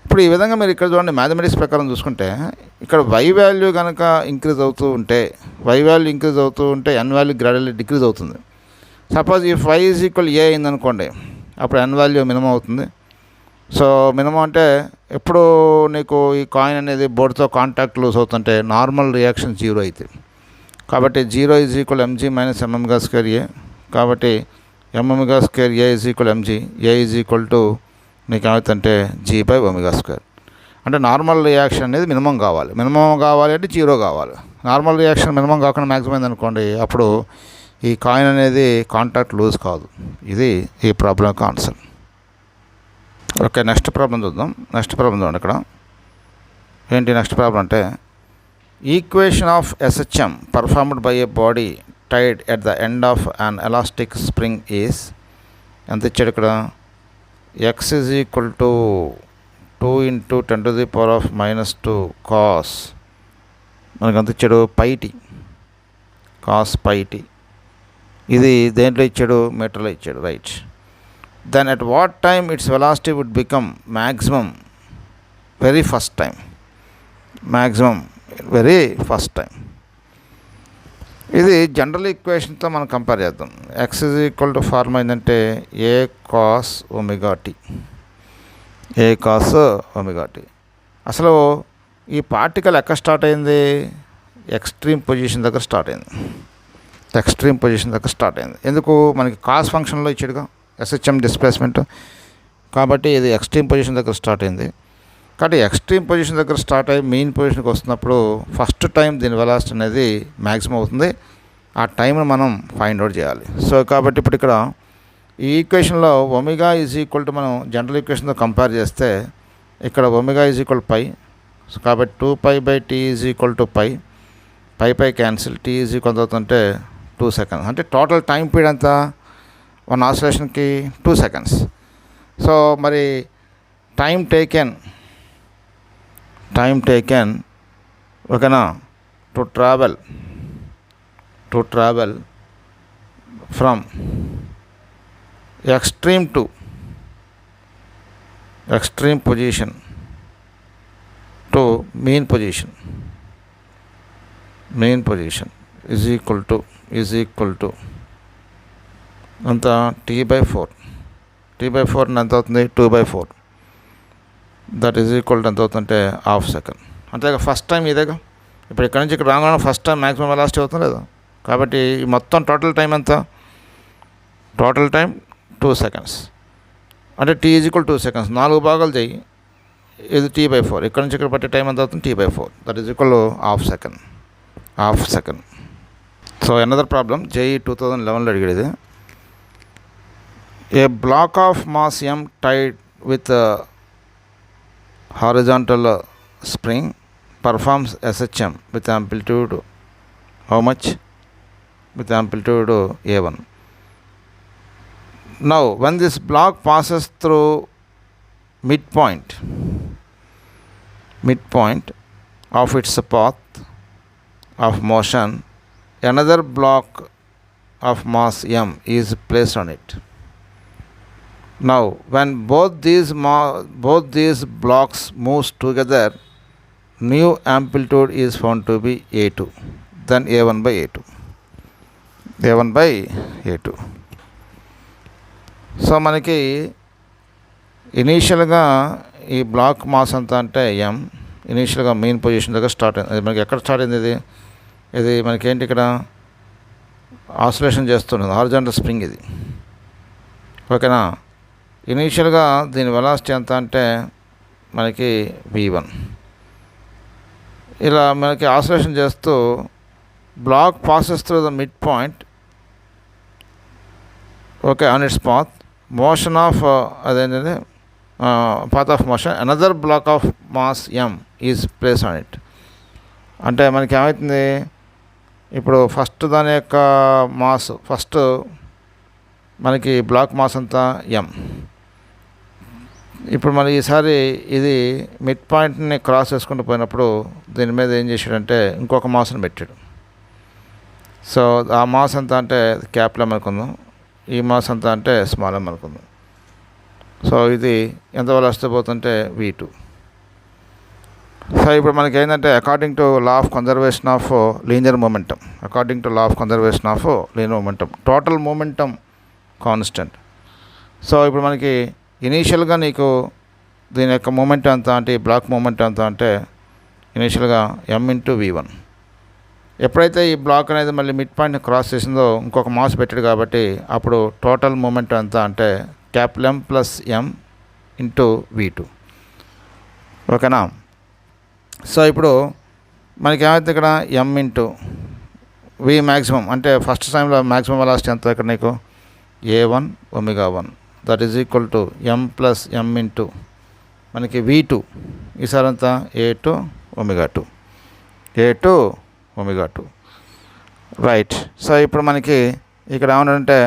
S1: ఇప్పుడు ఈ విధంగా మీరు ఇక్కడ చూడండి, mathematics ప్రకారం చూసుకుంటే ఇక్కడ వై వాల్యూ కనుక ఇంక్రీజ్ అవుతూ ఉంటే, వై వాల్యూ ఇంక్రీజ్ అవుతూ ఉంటే ఎన్ వాల్యూ గ్రాడ్యువల్లీ డిక్రీజ్ అవుతుంది. సపోజ్ ఈ వై ఈజ్ ఈక్వల్ ఏ అయిందనుకోండి, అప్పుడు ఎన్ వాల్యూ మినిమం అవుతుంది. సో మినిమం అంటే ఎప్పుడు నీకు ఈ కాయిన్ అనేది బోర్డుతో కాంటాక్ట్ లూజ్ అవుతుంటే నార్మల్ రియాక్షన్ 0 అవుతుంది. కాబట్టి 0 is equal m g minus m omega square a. కాబట్టి m omega square a is equal m g, a is equal to నీకు ఏమవుతుందంటే జీ బై ఒమేగా స్క్వేర్. అంటే నార్మల్ రియాక్షన్ అనేది మినిమం కావాలి, మినిమం కావాలి అంటే 0 కావాలి. నార్మల్ రియాక్షన్ మినిమం కాకుండా మ్యాక్సిమం అయింది అనుకోండి, అప్పుడు ఈ కాయిన్ అనేది కాంటాక్ట్ లూజ్ కాదు. ఇది ఈ ప్రాబ్లం యొక్క ఆన్సర్. ఓకే, నెక్స్ట్ ప్రాబ్లం చూద్దాం. నెక్స్ట్ ప్రాబ్లం చూడండి. ఇక్కడ ఏంటి నెక్స్ట్ ప్రాబ్లం అంటే, equation of SHM performed by a body tied at the end of an elastic spring is, ఎంత ఇచ్చాడు ఇక్కడ, x is equal to 2 × 10⁻⁻² cos, మనకు ఎంత ఇచ్చాడు πt, కాస్ πt. ఇది దేంట్లో ఇచ్చాడు, మీటర్లో ఇచ్చాడు. Right. Then at what time its velocity would become maximum very first time, maximum very first time. ఇది జనరల్ ఈక్వేషన్తో మనం కంపేర్ చేద్దాం. X is equal to formula ఏంటంటే a cos omega t, a cos omega t. అసలు ఈ particle ఎక్కడ start అయింది, extreme position దగ్గర స్టార్ట్ అయింది, ఎక్స్ట్రీమ్ పొజిషన్ దగ్గర స్టార్ట్ అయింది. ఎందుకు, మనకి కాస్ ఫంక్షన్లో ఇచ్చాడుగా ఎస్హెచ్ఎం డిస్ప్లేస్మెంట్. కాబట్టి ఇది ఎక్స్ట్రీమ్ పొజిషన్ దగ్గర స్టార్ట్ అయింది. కాబట్టి ఎక్స్ట్రీమ్ పొజిషన్ దగ్గర స్టార్ట్ అయ్యి మెయిన్ పొజిషన్కి వస్తున్నప్పుడు ఫస్ట్ టైం దీని వెలాసిటీ అనేది మ్యాక్సిమం అవుతుంది. ఆ టైంని మనం ఫైండ్ అవుట్ చేయాలి. సో కాబట్టి ఇప్పుడు ఇక్కడ ఈ ఈక్వేషన్లో ఒమేగా ఈజ్ ఈక్వల్ టు మనం జనరల్ ఈక్వేషన్తో కంపేర్ చేస్తే ఇక్కడ omega is equal pi. So కాబట్టి 2π/t is equal to pi, pi cancel, t is equal అవుతుంటే 2 seconds. అంటే టోటల్ టైం పీరియడ్ అంతా వన్ ఆసిలేషన్కి 2 seconds. సో మరి టైం టేకెన్ ఓకేనా to travel from extreme position to mean position is equal to అంత t/4 ఎంత అవుతుంది, 2/4. That is equal to ఎంత అవుతుందంటే ½ సెకండ్. అంతేగా ఫస్ట్ టైం ఇదేగా. ఇప్పుడు ఇక్కడ నుంచి ఇక్కడ రాగానే ఫస్ట్ టైం మ్యాక్సిమం వెలాసిటీ అవుతుంది లేదా. కాబట్టి మొత్తం టోటల్ టైం ఎంత, టోటల్ టైం 2 seconds. అంటే t ఈజ్ ఈక్వల్ 2 seconds. 4 భాగాలు చేయి, ఇది T/4. ఇక్కడ నుంచి ఇక్కడ పట్టే టైం ఎంత అవుతుంది? T/4. That is equal half second. So another problem JEE 2011లో అడిగాడు ఇది. A block of mass M tied with horizontal spring performs SHM with amplitude how much? With amplitude A1. Now when this block passes through midpoint of its path of motion, another block of mass M is placed on it. Now when both these blocks moves together, new amplitude is found to be A2, then A1 by A2. So మనకి ఇనీషియల్గా ఈ black mass అంతా అంటే M ఇనీషియల్గా main position దగ్గర start అయింది. మనకి ఎక్కడ స్టార్ట్ అయింది? ఇది మనకేంటి, ఇక్కడ ఆసిలేషన్ చేస్తున్నది, హారిజాంటల్ స్ప్రింగ్ ఇది. ఓకేనా? ఇనీషియల్గా దీని వెలాసిటీ ఎంత అంటే మనకి V1. ఇలా మనకి ఆసిలేషన్ చేస్తూ block passes through the mid point, okay, on its path motion of అదేంటంటే path of motion, another block of mass M is place on it. అంటే మనకి ఏమవుతుంది, ఇప్పుడు ఫస్ట్ దాని యొక్క మాస్, ఫస్ట్ మనకి బ్లాక్ మాస్ అంతా M. ఇప్పుడు మరి ఈసారి ఇది మిడ్ పాయింట్ని క్రాస్ చేసుకుంటూ పోయినప్పుడు దీని మీద ఏం చేశాడంటే ఇంకొక మాస్ని పెట్టాడు. సో ఆ మాస్ అంతా అంటే క్యాపిటల్ M అనుకుందాం, ఈ మాస్ అంతా అంటే స్మాల్ M అనుకుందాం. సో ఇది ఎంత వెలాసిటీ పోతుంటే V2. సో ఇప్పుడు మనకి ఏంటంటే according to law of conservation of linear momentum, total momentum constant. So ఇప్పుడు మనకి ఇనీషియల్గా నీకు దీని యొక్క మూమెంట్ ఎంత అంటే, ఈ బ్లాక్ మూమెంట్ ఎంత అంటే ఇనీషియల్గా M/V1. ఎప్పుడైతే ఈ బ్లాక్ అనేది మళ్ళీ మిడ్ పాయింట్ని క్రాస్ చేసిందో ఇంకొక మాస్ పెట్టాడు కాబట్టి అప్పుడు టోటల్ మూమెంట్ ఎంత అంటే M ప్లస్ M/V2. ఓకేనా? సో ఇప్పుడు మనకి ఏమైతే ఇక్కడ M/V మ్యాక్సిమం అంటే ఫస్ట్ టైంలో మ్యాక్సిమం వెలాసిటీ ఎంత ఇక్కడ నీకు A1 ω1, that is equal to M plus M into మనకి V2 ఈసారి అంతా A2 ω2 రైట్. సో ఇప్పుడు మనకి ఇక్కడ ఏమన్నాడంటే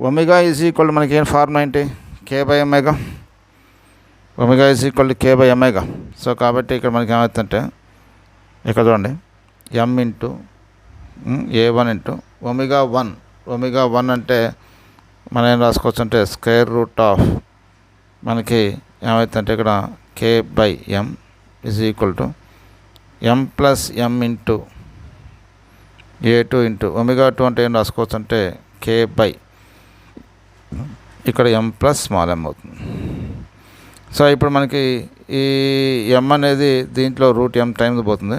S1: ఒమేగా ఈజ్ ఈక్వల్ టు మనకి ఏం ఫార్ములా ఏంటి? K/ω. Omega is equal to K/ω. So కాబట్టి ఇక్కడ మనకి ఏమవుతుందంటే ఇక్కడ చూడండి M ఇంటూ A1 ఇంటూ ω1 అంటే మనం ఏం రాసుకోవచ్చు అంటే స్క్వేర్ రూట్ ఆఫ్ మనకి ఏమవుతుందంటే ఇక్కడ K/M is equal to M plus M into A2 into ω2 అంటే ఏం రాసుకోవచ్చు అంటే K/, ఇక్కడ M ప్లస్ స్మాల్ M అవుతుంది. సో ఇప్పుడు మనకి ఈ M అనేది దీంట్లో √M టైమ్స్ పోతుంది.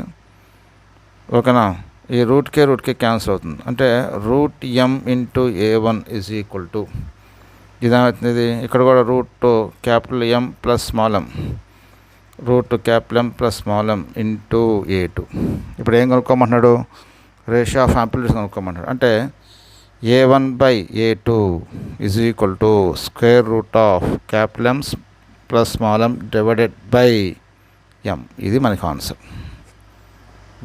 S1: ఓకేనా? ఈ రూట్కే క్యాన్సిల్ అవుతుంది. అంటే √M into A1 is equal to ఇదేమవుతుంది, ఇక్కడ కూడా capital M plus small M, capital M plus small M into A2. ఇప్పుడు ఏం కనుక్కోమంటున్నాడు? రేషియో ఆఫ్ యాంప్లిట్యూడ్స్ కనుక్కోమంటాడు. అంటే A1/A2 is equal to square root of capital M plus small M divided by M. ఇది మనకి answer.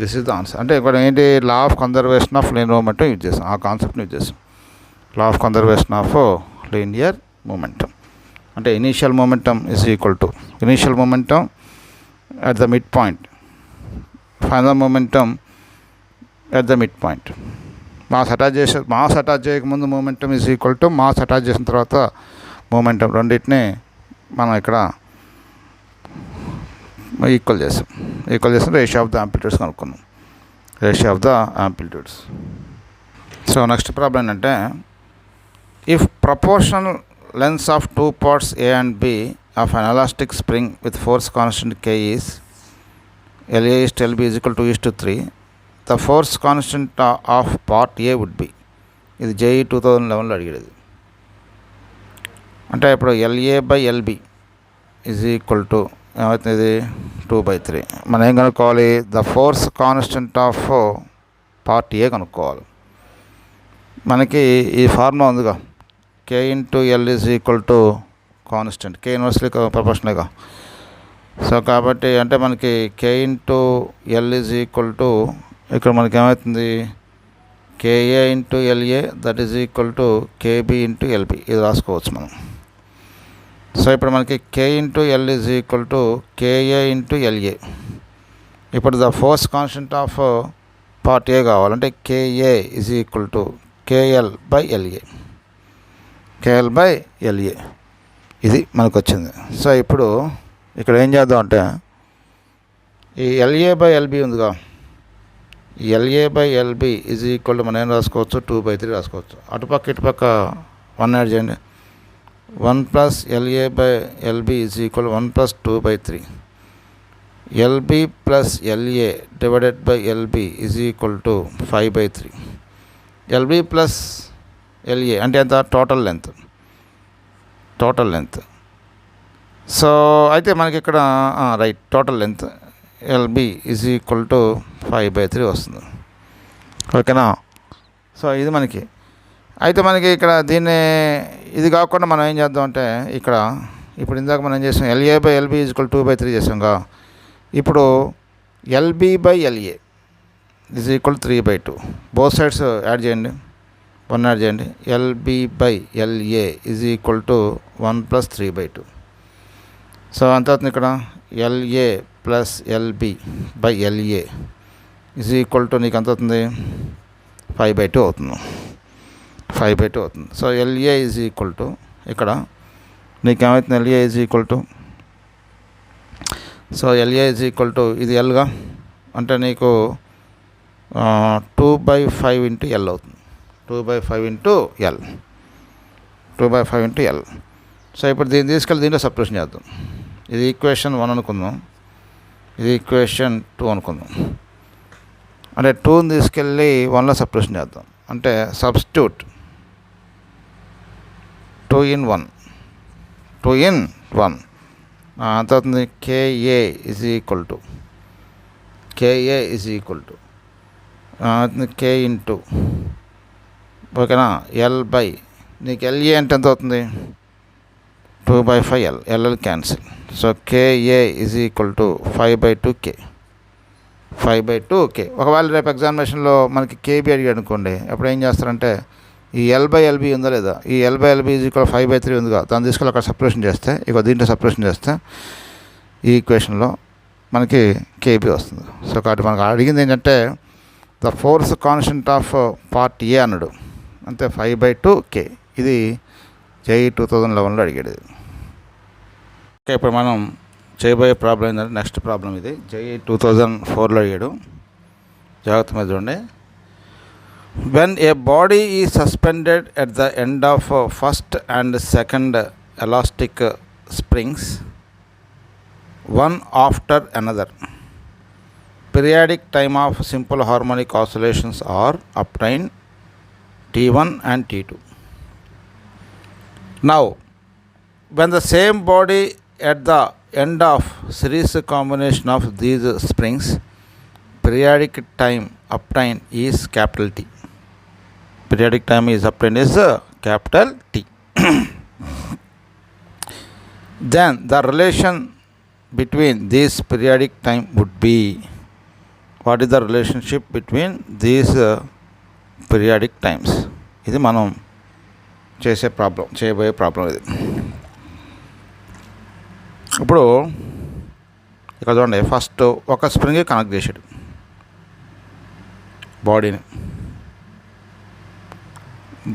S1: This is the answer. అంటే ఇక్కడ ఏంటి, law of conservation of linear momentum use చేస్తాం, ఆ కాన్సెప్ట్ని యూజ్ చేస్తాం. లా of conservation of linear momentum అంటే initial momentum is equal to initial momentum at the mid point, final momentum at the mid point. Mass attach చేయకముందు momentum is equal to mass attach చేసిన తర్వాత momentum, రెండింటిని మనం ఇక్కడ equal చేసాం ratio of the amplitudes కనుక్కున్నాం. So next problem ఏంటంటే, if proportional lengths of two parts A and B of an elastic spring with force constant K is LA/LB is equal 2:3, the force constant of part A would be. ఇది JEE 2011లో అడిగేది. అంటే ఇప్పుడు LA/LB is equal to ఏమవుతుంది ఇది 2/3. మనం ఏం కనుక్కోవాలి? The force constant of part a కనుక్కోవాలి. మనకి ఈ ఫార్ములా ఉందిగా, K into l is equal to constant, K inversely ప్రపోర్షనల్గా. సో కాబట్టి అంటే మనకి K into l is equal to, ఇక్కడ మనకి ఏమవుతుంది, KA into LA that is equal to KB into LB. ఇది రాసుకోవచ్చు మనం. సో ఇప్పుడు మనకి K into l is equal to KA into LA. ఇప్పుడు the force constant of part ఏ కావాలంటే KA is equal to KL/LA. KL/LA ఇది మనకు వచ్చింది. సో ఇప్పుడు ఇక్కడ ఏం చేద్దాం అంటే, ఈ LA/LB ఉందిగా, ఈ LA/LB ఈజ్ ఈక్వల్ టు మనం ఏం రాసుకోవచ్చు, 2/3 రాసుకోవచ్చు. అటుపక్క ఇటుపక్క 1 యాడ్ చేయండి. 1 plus LA/LB is equal 1 plus 2/3. LB plus LA divided by LB is equal to 5/3. LB plus LA అంటే ఎంత? Total length. సో అయితే మనకి ఇక్కడ right, total length LB is equal to 5/3 వస్తుంది. ఓకేనా? సో ఇది మనకి అయితే మనకి ఇక్కడ ఇది కాకుండా మనం ఏం చేద్దాం అంటే, ఇప్పుడు ఇందాక మనం ఏం చేసాం, LA/LB ఈజ్ ఈక్వల్ 2/3 చేసాంగా. ఇప్పుడు LB/LA is equal 3/2. Both sides add చేయండి, 1 యాడ్ చేయండి. LB/LA is equal to 1 plus 3/2. So అంత అవుతుంది ఇక్కడ LA plus LB/LA is equal to నీకు ఎంత అవుతుంది, 5/2 అవుతుంది. 5/2 అవుతుంది. So LA is equal to ఇక్కడ నీకేమవుతుంది, LA is equal to, so LA is equal to ఇది ఎల్గా అంటే నీకు 2/5 ఇంటూ ఎల్ అవుతుంది. 2/5 into L. 2/5 into L. So ఇప్పుడు దీన్ని తీసుకెళ్ళి దీంట్లో సబ్స్టిట్యూషన్ చేద్దాం. ఇది ఈక్వేషన్ 1 అనుకుందాం, ఇది ఈక్వేషన్ 2 అనుకుందాం. అంటే 2ని తీసుకెళ్ళి 1లో సబ్స్టిట్యూషన్ చేద్దాం. అంటే సబ్స్టిట్యూట్ 2 in 1 అంత అవుతుంది. KA is equal to K into, ఓకేనా, L/, నీకు LA అంటే ఎంత అవుతుంది, 2/5 LL cancel. So KA is equal to 5/2K. ఒకవేళ రేపు ఎగ్జామినేషన్లో మనకి KB అడిగాడు అనుకోండి, అప్పుడు ఏం చేస్తారంటే, ఈ L/LB ఉందా లేదా, ఈ L/LB ఈజ్ ఈక్వల్ 5/3 ఉందిగా, దాన్ని తీసుకెళ్ళి అక్కడ సపరేషన్ చేస్తే, దీంట్లో సపరేషన్ చేస్తే ఈ ఈక్వేషన్లో మనకి KB వస్తుంది. సో కాబట్టి మనకు అడిగింది ఏంటంటే, the force constant of part ఏ అన్నాడు, అంతే 5/2K. ఇది JEE 2011లో అడిగాడు. ఓకే, ఇప్పుడు మనం చేయబోయే ప్రాబ్లం ఏంటంటే, నెక్స్ట్ ప్రాబ్లం ఇది JEE 2004లో అడిగాడు. జాగ్రత్త మీద చూడండి. When a body is suspended at the end of first and second elastic springs, one after another, periodic time of simple harmonic oscillations are obtained T1 and T2. Now, when the same body at the end of series combination of these springs, periodic time obtained is capital T. Periodic time is obtained is capital T. Then the relation between these periodic time would be, what is the relationship between these periodic times? ఇది మనం చేయబోయే problem ఇది. ఇప్పుడు ఇక్కడ చూడండి, first ఒక spring connect చేసాడు బాడీని.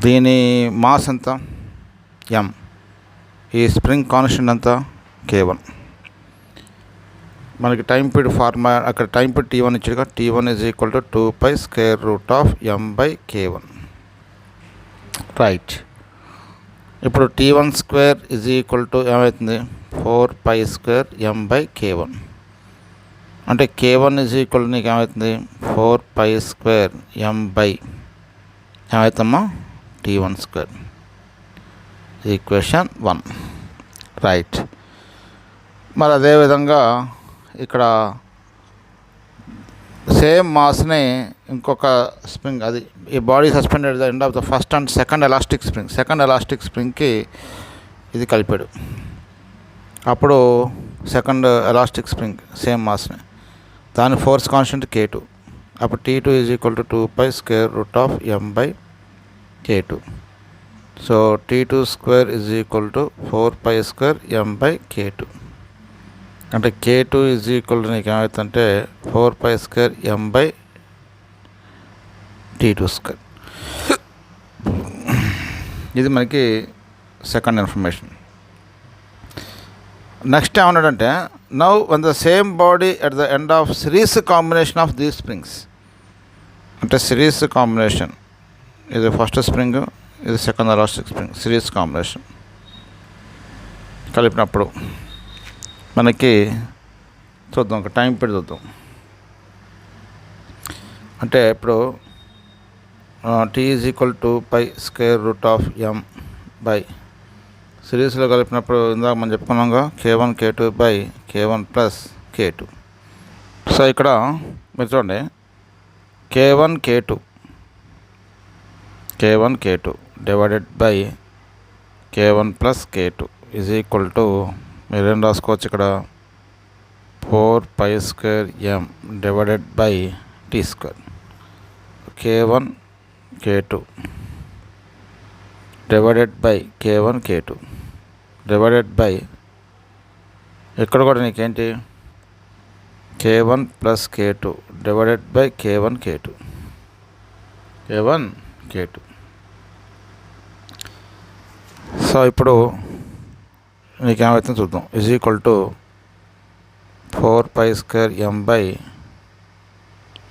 S1: దీని మాస్ ఎంత, M. ఈ స్ప్రింగ్ కాన్స్టెంట్ ఎంత, K1. మనకి టైం పీరియడ్ అక్కడ time period T1 ఇచ్చాడుగా, T1 is equal to 2π√m/K1. Right. ఇప్పుడు T1² ఈజ్ ఈక్వల్ టు ఏమవుతుంది, 4π²m/K1. అంటే K1 ఈజ్ ఈక్వల్ నీకు ఏమవుతుంది, 4π²m/ ఏమవుతామా, T1². ఈక్వేషన్ 1. రైట్. మరి అదేవిధంగా ఇక్కడ సేమ్ మాస్ని ఇంకొక స్ప్రింగ్, అది ఈ body suspended the end of the first and second elastic స్ప్రింగ్కి ఇది కలిపాడు. అప్పుడు సెకండ్ ఎలాస్టిక్ స్ప్రింగ్ సేమ్ మాస్ని, దాని ఫోర్స్ కాన్స్టెంట్ K2. అప్పుడు T2 is equal to 2π square root of m/K2. So T2 square is equal to 4π square m/K2. అంటే K2 is equal to నీకు ఏమవుతుందంటే 4π స్క్వేర్ m/T2 స్క్వేర్. ఇది మనకి సెకండ్ ఇన్ఫర్మేషన్. నెక్స్ట్ ఏమన్నాడంటే, now one the same body at the end of series combination of these springs. అంటే series combination, ఇది first spring, ఇది second elastic spring, series combination కలిపినప్పుడు మనకి చూద్దాం, ఒక టైం పీరియడ్ చూద్దాం. అంటే ఇప్పుడు T is equal to π square root of m by సిరీస్లో కలిపినప్పుడు ఇందాక మనం చెప్పుకున్నాంగా K1 K2 by K1 plus K2. So ఇక్కడ మీరు చూడండి, K1 K2 divided by K1 plus K2 is equal to మీరేం రాసుకోవచ్చు ఇక్కడ 4π square m divided by T square. K1 K2 divided by K1 K2 divided by ఇక్కడ కూడా నీకేంటి K1 plus K2 divided by K1 K2. So ఇప్పుడు నీకేమవుతుందో చూద్దాం. Is equal to 4π square m by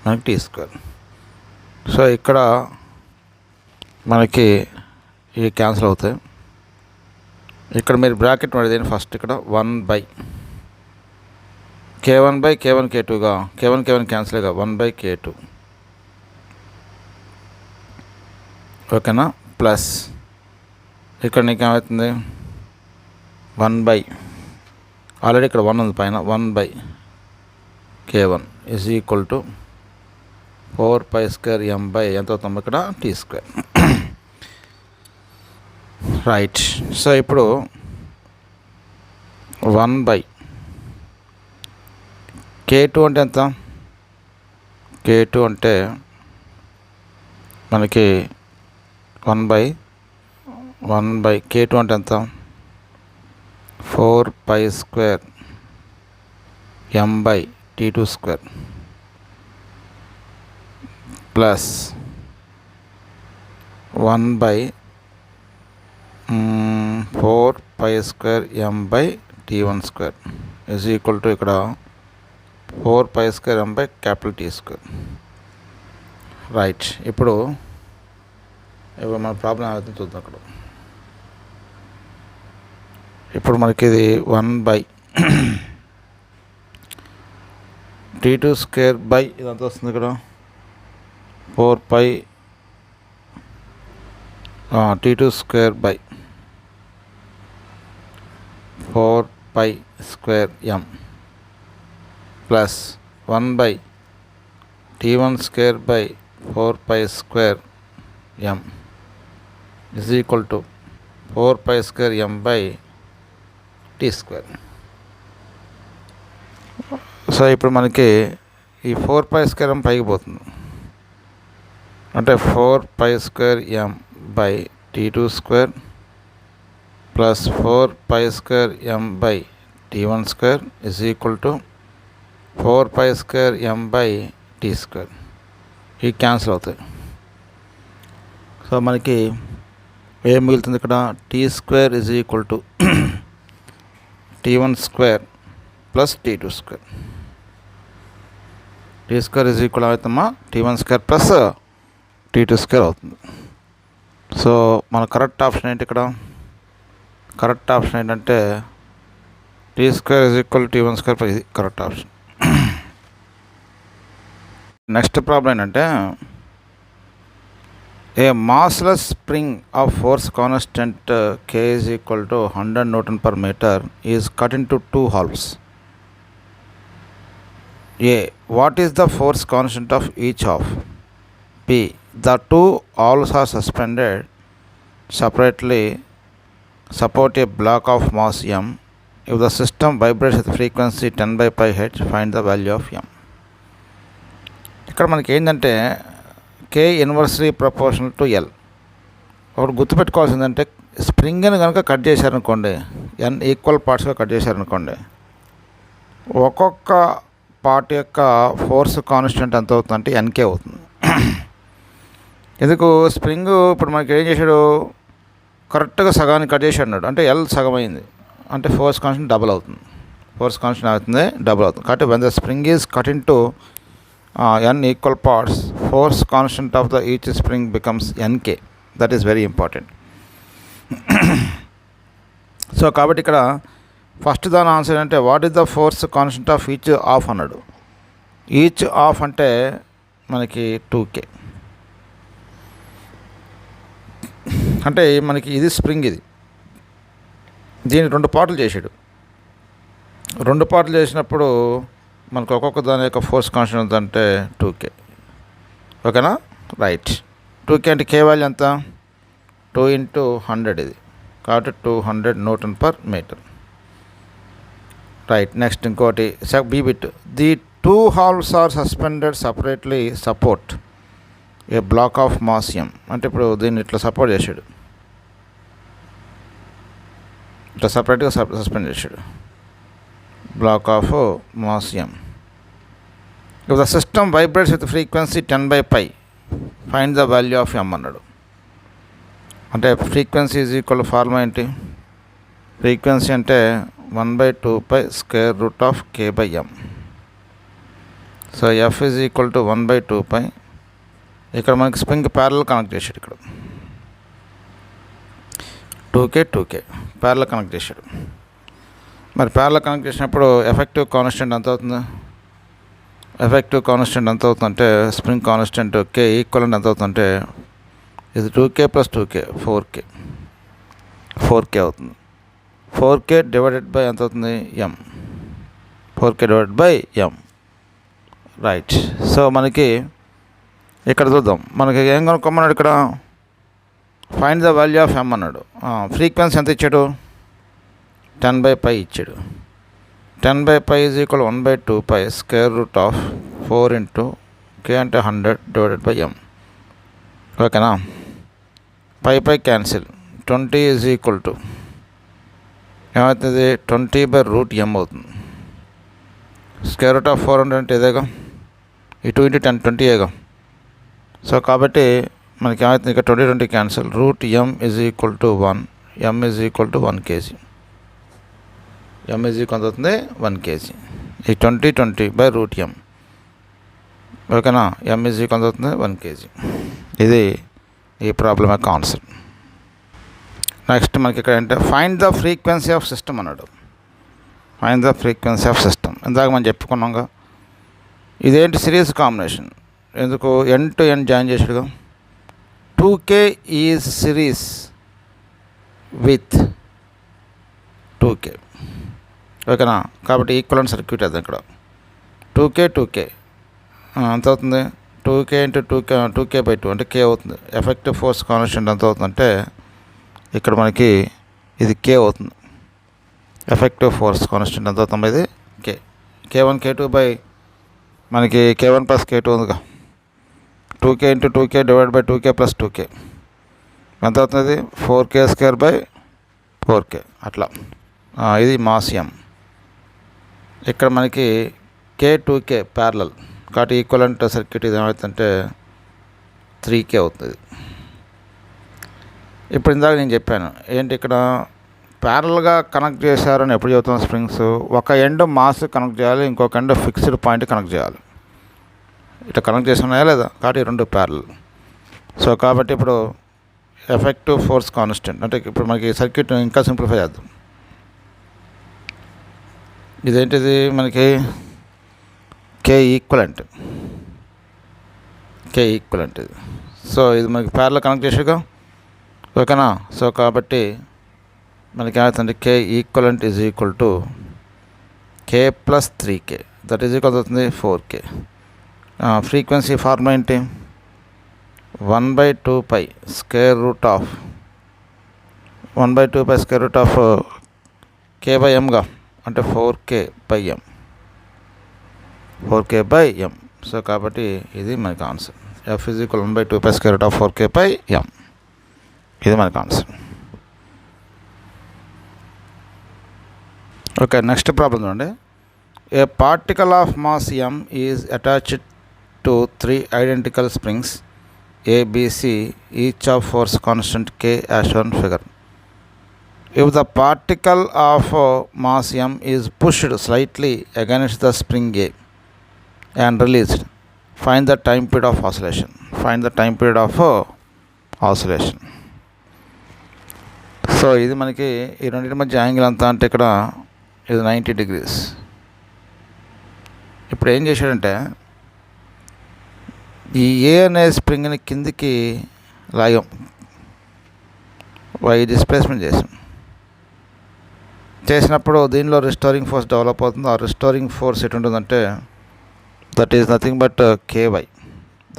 S1: మనకి T స్క్వేర్. సో ఇక్కడ మనకి ఇవి క్యాన్సిల్ అవుతాయి. ఇక్కడ మీరు బ్రాకెట్ పడేది ఫస్ట్ ఇక్కడ 1 by K1 by K1 K2గా, K1 క్యాన్సిల్గా 1 by K2, ఓకేనా. ప్లస్ ఇక్కడ నీకు ఏమవుతుంది 1 బై, ఆల్రెడీ ఇక్కడ 1 ఉంది పైన, 1 by K1 is equal to 4π square m by ఎంత అవుతుంది ఇక్కడ T స్క్వేర్. రైట్. సో ఇప్పుడు 1 బై K2 అంటే ఎంత? K2 అంటే మనకి 1 బై K2 అంటే ఎంత? 4π square m by T2 square plus 1 by 4π square m by T1 square is equal to ఇక్కడ 4π square m by capital T square. Right. ఇప్పుడు మన ప్రాబ్లం ఏమైతే చూద్దాం. అక్కడ ఇప్పుడు మనకి ఇది 1 బై T2 స్క్వేర్ బై ఇదంతా వస్తుంది ఇక్కడ 4π T2 square by 4π square m plus 1 by T1 square by 4π square m is equal to 4π square m by T square. So ఇప్పుడు మనకి ఈ 4π స్క్వేర్ m పైకి పోతుంది, అంటే 4π square m by T2 square plus 4π square m by T1 square is equal to 4π square m by T square. ఇవి cancel అవుతాయి. So మనకి ఏం మిగులుతుంది ఇక్కడ? T square is equal to T1 square plus T2 square. T square is equal అవుతుందమ్మా T1 square plus T2 square అవుతుంది. So మన correct option ఏంటి ఇక్కడ? కరెక్ట్ ఆప్షన్ ఏంటంటే T square is equal T1 square plus, ఇది correct option. Next problem ఏంటంటే ఏ massless spring of force constant K is equal to 100 Newton per meter is cut into two halves. A. What is the force constant of each half? B. The two halves are suspended separately, support a block of mass m. If the system vibrates with frequency 10 by pi Hz, find the value of m. ఇక్కడ మనకి ఏంటంటే K inversely proportional to L. ఒకటి గుర్తుపెట్టుకోవాల్సిందంటే స్ప్రింగ్ని కనుక cut చేశారనుకోండి, n equal పార్ట్స్గా cut చేశారనుకోండి, ఒక్కొక్క part యొక్క ఫోర్స్ కాన్స్టెంట్ ఎంత అవుతుందంటే NK అవుతుంది. ఎందుకు స్ప్రింగ్ ఇప్పుడు మనకి ఏం చేశాడు, కరెక్ట్గా సగాన్ని కట్ చేసి అన్నాడు అంటే L సగం అయింది అంటే ఫోర్స్ కాన్స్టెంట్ డబుల్ అవుతుంది. ఫోర్స్ కాన్స్టెంట్ అవుతుంది డబుల్ అవుతుంది. కాబట్టి when the spring is cut in to n equal parts, force constant of the each spring becomes NK. That is very important. So కాబట్టి ఇక్కడ ఫస్ట్ దాని ఆన్సర్ అంటే what is the force constant of each of అన్నాడు. Each of అంటే మనకి 2K. అంటే మనకి ఇది స్ప్రింగ్, ఇది దీన్ని 2 పార్ట్లు చేసాడు. 2 పార్ట్లు చేసినప్పుడు మనకు ఒక్కొక్క దాని యొక్క ఫోర్స్ కాన్స్టెంట్ అంటే 2K. ఓకేనా, రైట్. 2K అంటే K వాల్యూ ఎంత, 2 × 100 ఇది, కాబట్టి 200 Newton per meter. Right. Next ఇంకోటి b bit. The two halves are suspended separately, support a block of mass m. అంటే ఇప్పుడు దీన్ని ఇట్లా సపోర్ట్ చేశాడు, ఇట్లా సపరేట్గా సస్పెండ్ చేశాడు, block of mass m. If the system vibrates with frequency 10 by pi, find the value of m అన్నాడు. అంటే ఫ్రీక్వెన్సీ ఈజ్ ఈక్వల్ ఫార్ములా ఏంటి, ఫ్రీక్వెన్సీ అంటే 1/2π square root of K/m. So F is equal to 1/2π. ఇక్కడ మనకి spring parallel connect చేశాడు, ఇక్కడ 2K parallel connect చేశాడు. మరి ప్యారలల్ కనెక్ట్ చేసినప్పుడు ఎఫెక్టివ్ కాన్స్టెంట్ ఎంత అవుతుంది, ఎఫెక్టివ్ కాన్స్టెంట్ ఎంత అవుతుందంటే స్ప్రింగ్ కాన్స్టెంట్ K ఈక్వలెంట్ ఎంత అవుతుందంటే ఇది 2K + 2K 4K అవుతుంది. 4K డివైడెడ్ బై ఎంత అవుతుంది, m. 4K divided by m. Right. So మనకి ఇక్కడ చూద్దాం, మనకి ఏం కనుక్కోమన్నాడు, ఇక్కడ find the value of m అన్నాడు. ఫ్రీక్వెన్సీ ఎంత ఇచ్చాడు, 10 by pi ఇచ్చాడు. 10 by pi is equal 1/2π square root of 4 × K అంటే 100 డివైడెడ్ బై m. ఓకేనా, pi cancel. 20 is equal to ఏమవుతుంది, 20/√m అవుతుంది. స్క్వేర్ రూట్ ఆఫ్ 400 అంటే ఇదేగా, ఈ 2 × 10 20ఏగా. సో కాబట్టి మనకి ఏమవుతుంది, ఇక్కడ 20 cancel. √m is equal to 1, m is equal to 1 kg. m is equal అవుతుంది 1 kg. ఈ 20/√m. ఓకేనా, m ఈజ్ ఈక్వల్ అవుతుంది 1 kg. ఇది ఈ ప్రాబ్లం యొక్క ఆన్సర్. నెక్స్ట్ మనకి ఇక్కడ అంటే find the frequency of system అన్నాడు. Find the frequency of system ఇందాక మనం చెప్పుకున్నాంగా. ఇదేంటి, సిరీస్ కాంబినేషన్. ఎందుకు n to n జాయిన్ చేసాడుగా. 2K is series with 2K. ఓకేనా, కాబట్టి ఈక్వలెంట్ సర్క్యూట్ అది. ఇక్కడ 2K ఎంత అవుతుంది, 2K × 2K/2 అంటే K అవుతుంది. ఎఫెక్టివ్ ఫోర్స్ కాన్స్టెంట్ ఎంత అవుతుందంటే ఇక్కడ మనకి ఇది K అవుతుంది. ఎఫెక్టివ్ ఫోర్స్ కాన్స్టెంట్ ఎంత అవుతుంది, ఇది K1 K2 బై మనకి K1 + K2 ఉందిగా. 2K × 2K divide by 2K + 2K ఎంత అవుతుంది, 4K²/4K అట్లా. ఇది మాస్ m. ఇక్కడ మనకి K2K ప్యారలల్, కాబట్టి ఈక్వలెంట్ సర్క్యూట్ ఇది ఏమవుతుందంటే 3K అవుతుంది. ఇప్పుడు ఇందాక నేను చెప్పాను ఏంటి, ఇక్కడ ప్యారల్గా కనెక్ట్ చేశారని ఎప్పుడు చెబుతాం, స్ప్రింగ్స్ ఒక ఎండ్ మాస్ కనెక్ట్ చేయాలి, ఇంకొక ఎండ్ ఫిక్స్డ్ పాయింట్ కనెక్ట్ చేయాలి. ఇట్లా కనెక్ట్ చేసి ఉన్నాయా లేదా, కాబట్టి 2 ప్యారల్. సో కాబట్టి ఇప్పుడు ఎఫెక్టివ్ ఫోర్స్ కాన్స్టెంట్ అంటే ఇప్పుడు మనకి సర్క్యూట్ ఇంకా సింప్లిఫై చేద్దాం. ఇదేంటిది మనకి K ఈక్వలెంట్. కే ఈక్వలెంట్ ఇది. సో ఇది మనకి ప్యారలల్ కనెక్ట్ చేసాక ఓకేనా. సో కాబట్టి మనకి ఏమవుతుంది, K equivalent is equal to K plus 3K, that is equal అవుతుంది 4K. ఫ్రీక్వెన్సీ ఫార్ములా ఏంటి, 1/2π square root of 1/2π square root of K/Mగా, అంటే 4K/M. సో కాబట్టి ఇది మనకి answer. F is equal 1/2π square root of 4K/M. ఇది మనకి ఆన్సర్. ఓకే, నెక్స్ట్ ప్రాబ్లం చూడండి. A particle of mass M is attached to 3 identical springs ABC, each of force constant K as shown figure. If the particle of mass M is pushed slightly against the spring A and released, find the time period of oscillation. So ఇది మనకి ఈ రెండింటి మధ్య angle అంతా అంటే ఇక్కడ ఇది 90 degrees. ఇప్పుడు ఏం చేశాడంటే ఈ ఏ అనే స్ప్రింగ్ని కిందికి లాగాం, వై డిస్ప్లేస్మెంట్ చేసినప్పుడు దీనిలో రిస్టోరింగ్ ఫోర్స్ డెవలప్ అవుతుంది. ఆ రిస్టోరింగ్ ఫోర్స్ ఎటు ఉంటుందంటే that is nothing but KY.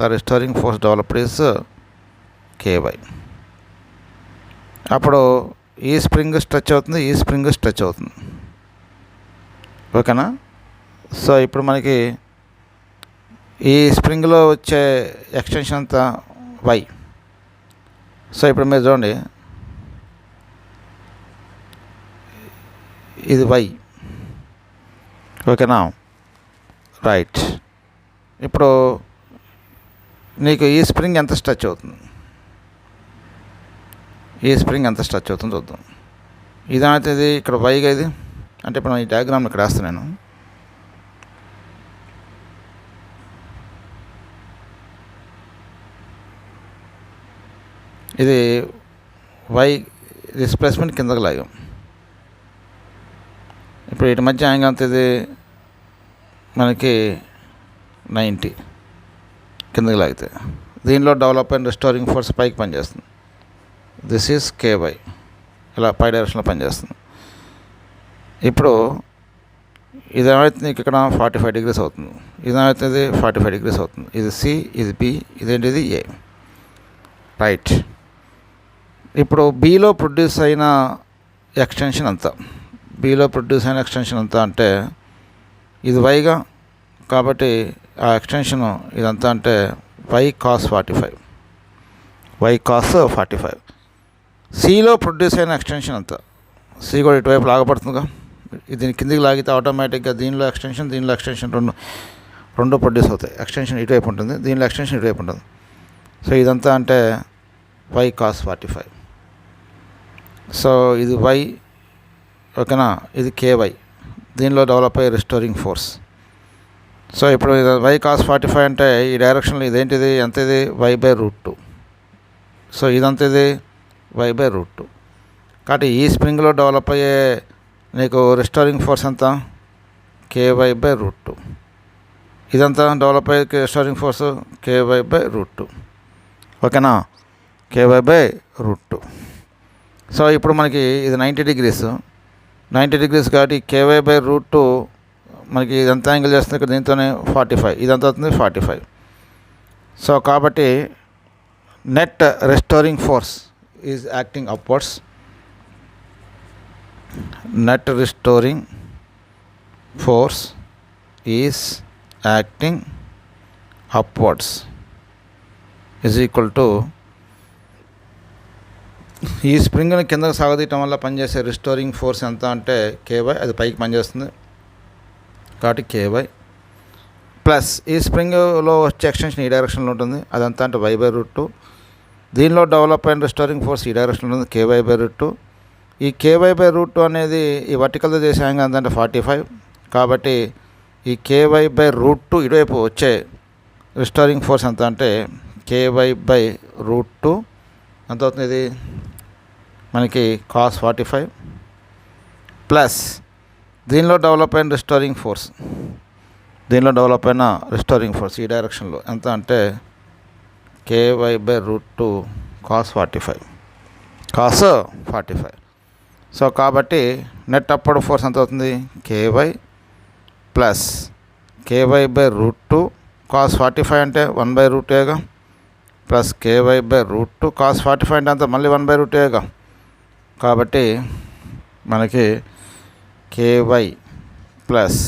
S1: The restoring force developed is KY. అప్పుడు ఈ స్ప్రింగ్ స్ట్రెచ్ అవుతుంది, ఈ స్ప్రింగ్ స్ట్రెచ్ అవుతుంది. ఓకేనా. సో ఇప్పుడు మనకి ఈ స్ప్రింగ్లో వచ్చే ఎక్స్టెన్షన్ అంతా Y. సో ఇప్పుడు మీరు చూడండి, ఇది Y. ఓకేనా, రైట్. ఇప్పుడు నీకు ఈ స్ప్రింగ్ ఎంత స్ట్రెచ్ అవుతుంది, చూద్దాం. ఇదైతే ఇది ఇక్కడ వైగా ఇది, అంటే ఇప్పుడు ఈ డయాగ్రామ్ ఇక్కడ వేస్తున్నాను. ఇది వై డిస్ప్లేస్మెంట్ కిందకి లాగాం. ఇప్పుడు వీటి మధ్య యాంగిల్ అంత ఇది మనకి 90 కిందకి లాగితే దీనిలో డెవలప్ అయిన రిస్టోరింగ్ ఫోర్స్ పైకి పనిచేస్తుంది. దిస్ ఈజ్ KY, ఇలా పై డైరెక్షన్లో పనిచేస్తుంది. ఇప్పుడు ఇదేమైతే నీకు ఇక్కడ 45 degrees అవుతుంది, ఇదేమైతే ఇది 45 degrees అవుతుంది. ఇది C, ఇది B, ఇదేంటిది A, రైట్. ఇప్పుడు బీలో ప్రొడ్యూస్ అయిన ఎక్స్టెన్షన్ అంతా, అంటే ఇది వైగా, కాబట్టి ఆ ఎక్స్టెన్షను ఇదంతా అంటే y cos 45. సిలో ప్రొడ్యూస్ అయిన ఎక్స్టెన్షన్ అంతా, సి కూడా ఇటువైపు లాగపడుతుందిగా, దీని కిందికి లాగితే ఆటోమేటిక్గా దీనిలో ఎక్స్టెన్షన్ రెండు ప్రొడ్యూస్ అవుతాయి. ఎక్స్టెన్షన్ ఇటువైపు ఉంటుంది, దీనిలో ఎక్స్టెన్షన్ ఇటువైపు ఉంటుంది. సో ఇదంతా అంటే y cos 45. సో ఇది Y, ఓకేనా, ఇది KY, దీనిలో డెవలప్ అయ్యే రిస్టోరింగ్ ఫోర్స్. సో ఇప్పుడు y cos 45 అంటే ఈ డైరెక్షన్లో ఇదేంటిది, ఎంత ఇది y/√2. సో ఇదంతా ఇది y/√2. కాబట్టి ఈ స్ప్రింగ్లో డెవలప్ అయ్యే నీకు రిస్టోరింగ్ ఫోర్స్ ఎంత, KY/√2. ఇదంతా డెవలప్ అయ్యే రిస్టోరింగ్ ఫోర్స్ KY/√2. ఓకేనా, KY/√2. సో ఇప్పుడు మనకి ఇది 90 degrees కాబట్టి KY/√2 మనకి ఇదంతా యాంగిల్ చేస్తుంది ఇక్కడ, దీంతోనే 45, ఇదంతా అవుతుంది 45. సో కాబట్టి net restoring force is acting upwards. Net restoring force is acting upwards is equal to ఈ స్ప్రింగ్ని కిందకు సాగదీయటం వల్ల పనిచేసే రిస్టోరింగ్ ఫోర్స్ ఎంత అంటే KY, అది పైకి పనిచేస్తుంది కాబట్టి KY ప్లస్ ఈ స్ప్రింగ్లో వచ్చే ఎక్స్టెన్షన్ ఈ డైరెక్షన్లో ఉంటుంది, అదంతా అంటే y/√2. దీనిలో డెవలప్ అయిన రిస్టోరింగ్ ఫోర్స్ ఈ డైరెక్షన్లో ఉంటుంది, KY/√2. ఈ KY/√2 అనేది ఈ వర్టికల్తో చేసే యాంగిల్ ఎంత అంటే 45. కాబట్టి ఈ KY/√2 ఇటువైపు వచ్చే రిస్టోరింగ్ ఫోర్స్ ఎంత అంటే KY/√2 ఎంత అవుతుంది, ఇది మనకి cos 45 ప్లస్ దీనిలో డెవలప్ అయిన రిస్టోరింగ్ ఫోర్స్ ఈ డైరెక్షన్లో ఎంత అంటే ky/√2 cos 45. సో కాబట్టి నెట్ అప్పుడు ఫోర్స్ ఎంత అవుతుంది? ky+ky/√2 cos 45 అంటే 1/√2గా, ప్లస్ ky/√2 cos 45 అంటే అంత మళ్ళీ 1/√2గా. కాబట్టి మనకి ky ప్లస్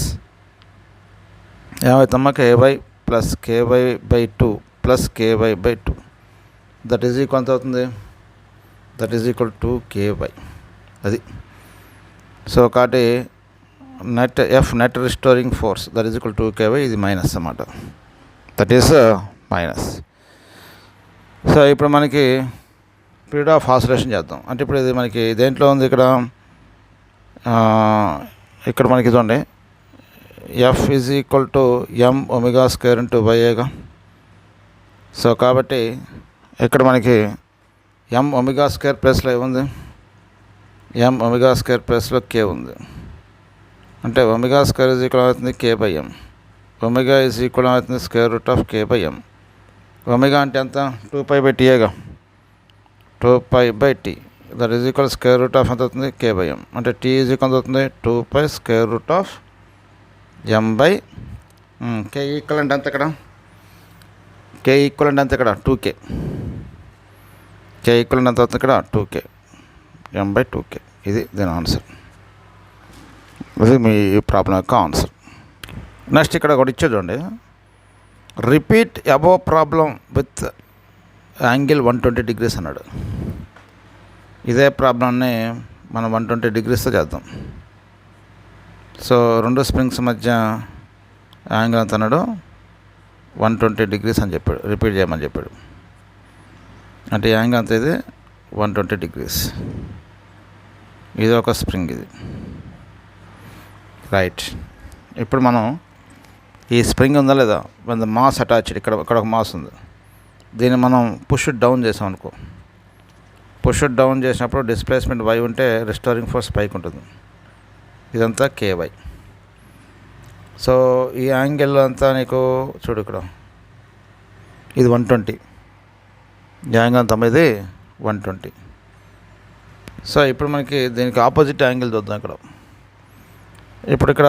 S1: ఏమవుతుందమ్మా? ky+ky/2 plus ky/2 that is equal ఎంత అవుతుంది? That is equal to ky. అది సో కాబట్టి net restoring force that is equal to ky. ఇది మైనస్ అన్నమాట, దట్ ఈస్ మైనస్. సో ఇప్పుడు మనకి పీరియడ్ ఆఫ్ ఆసిలేషన్ చేద్దాం. అంటే ఇప్పుడు ఇది మనకి దేంట్లో ఉంది? ఇక్కడ మనకి చూడండి, F is equal to m⍵² so కాబట్టి ఇక్కడ మనకి m⍵² ప్లస్లో ఏముంది? m⍵² ప్లస్లో k ఉంది. అంటే ω² ఈజ్ ఈక్వల్ అవుతుంది k/m. ఒమేగా ఈజ్ ఈక్వల్ అవుతుంది √k/m. ఒమేగా అంటే ఎంత? 2π/Tగా, 2π/T దట్ ఈజ్ ఈక్వల్ √, ఎంత అవుతుంది? k/m. అంటే T ఈజ్ ఈక్వల్ అవుతుంది 2π/m/k. ఈక్వల్ ఎంత ఇక్కడ? k ఈక్వల్ ఎంత ఇక్కడ? 2k. k ఈక్వల్ ఎంత అవుతుంది ఇక్కడ? 2k, m/2k. ఇది దీని ఆన్సర్. ఇది మీ ప్రాబ్లం యొక్క ఆన్సర్. నెక్స్ట్ ఇక్కడ ఒకటి ఇచ్చే చూడండి, repeat above problem with angle 120 degrees అన్నాడు. ఇదే ప్రాబ్లంని మనం 120 degreesతో చేద్దాం. సో రెండు స్ప్రింగ్స్ మధ్య యాంగిల్ ఎంత అన్నాడు? 120 degrees అని చెప్పాడు, రిపీట్ చేయమని చెప్పాడు. అంటే యాంగిల్ అంత ఇది 120 degrees. ఇది ఒక స్ప్రింగ్, ఇది రైట్. ఇప్పుడు మనం ఈ స్ప్రింగ్ ఉందా లేదా, మన మాస్ అటాచ్డ్, ఇక్కడ ఒక మాస్ ఉంది, దీన్ని మనం పుష్ డౌన్ చేసాం అనుకో. పుష్ డౌన్ చేసినప్పుడు డిస్ప్లేస్మెంట్ y ఉంటే రిస్టోరింగ్ ఫోర్స్ పైకి ఉంటుంది. ఇదంతా ky. సో ఈ యాంగిల్ అంతా నీకు చూడు, ఇక్కడ ఇది 120, ఈ యాంగిల్ అంతా ఇది 120. సో ఇప్పుడు మనకి దీనికి ఆపోజిట్ యాంగిల్ చూద్దాం. ఇప్పుడు ఇక్కడ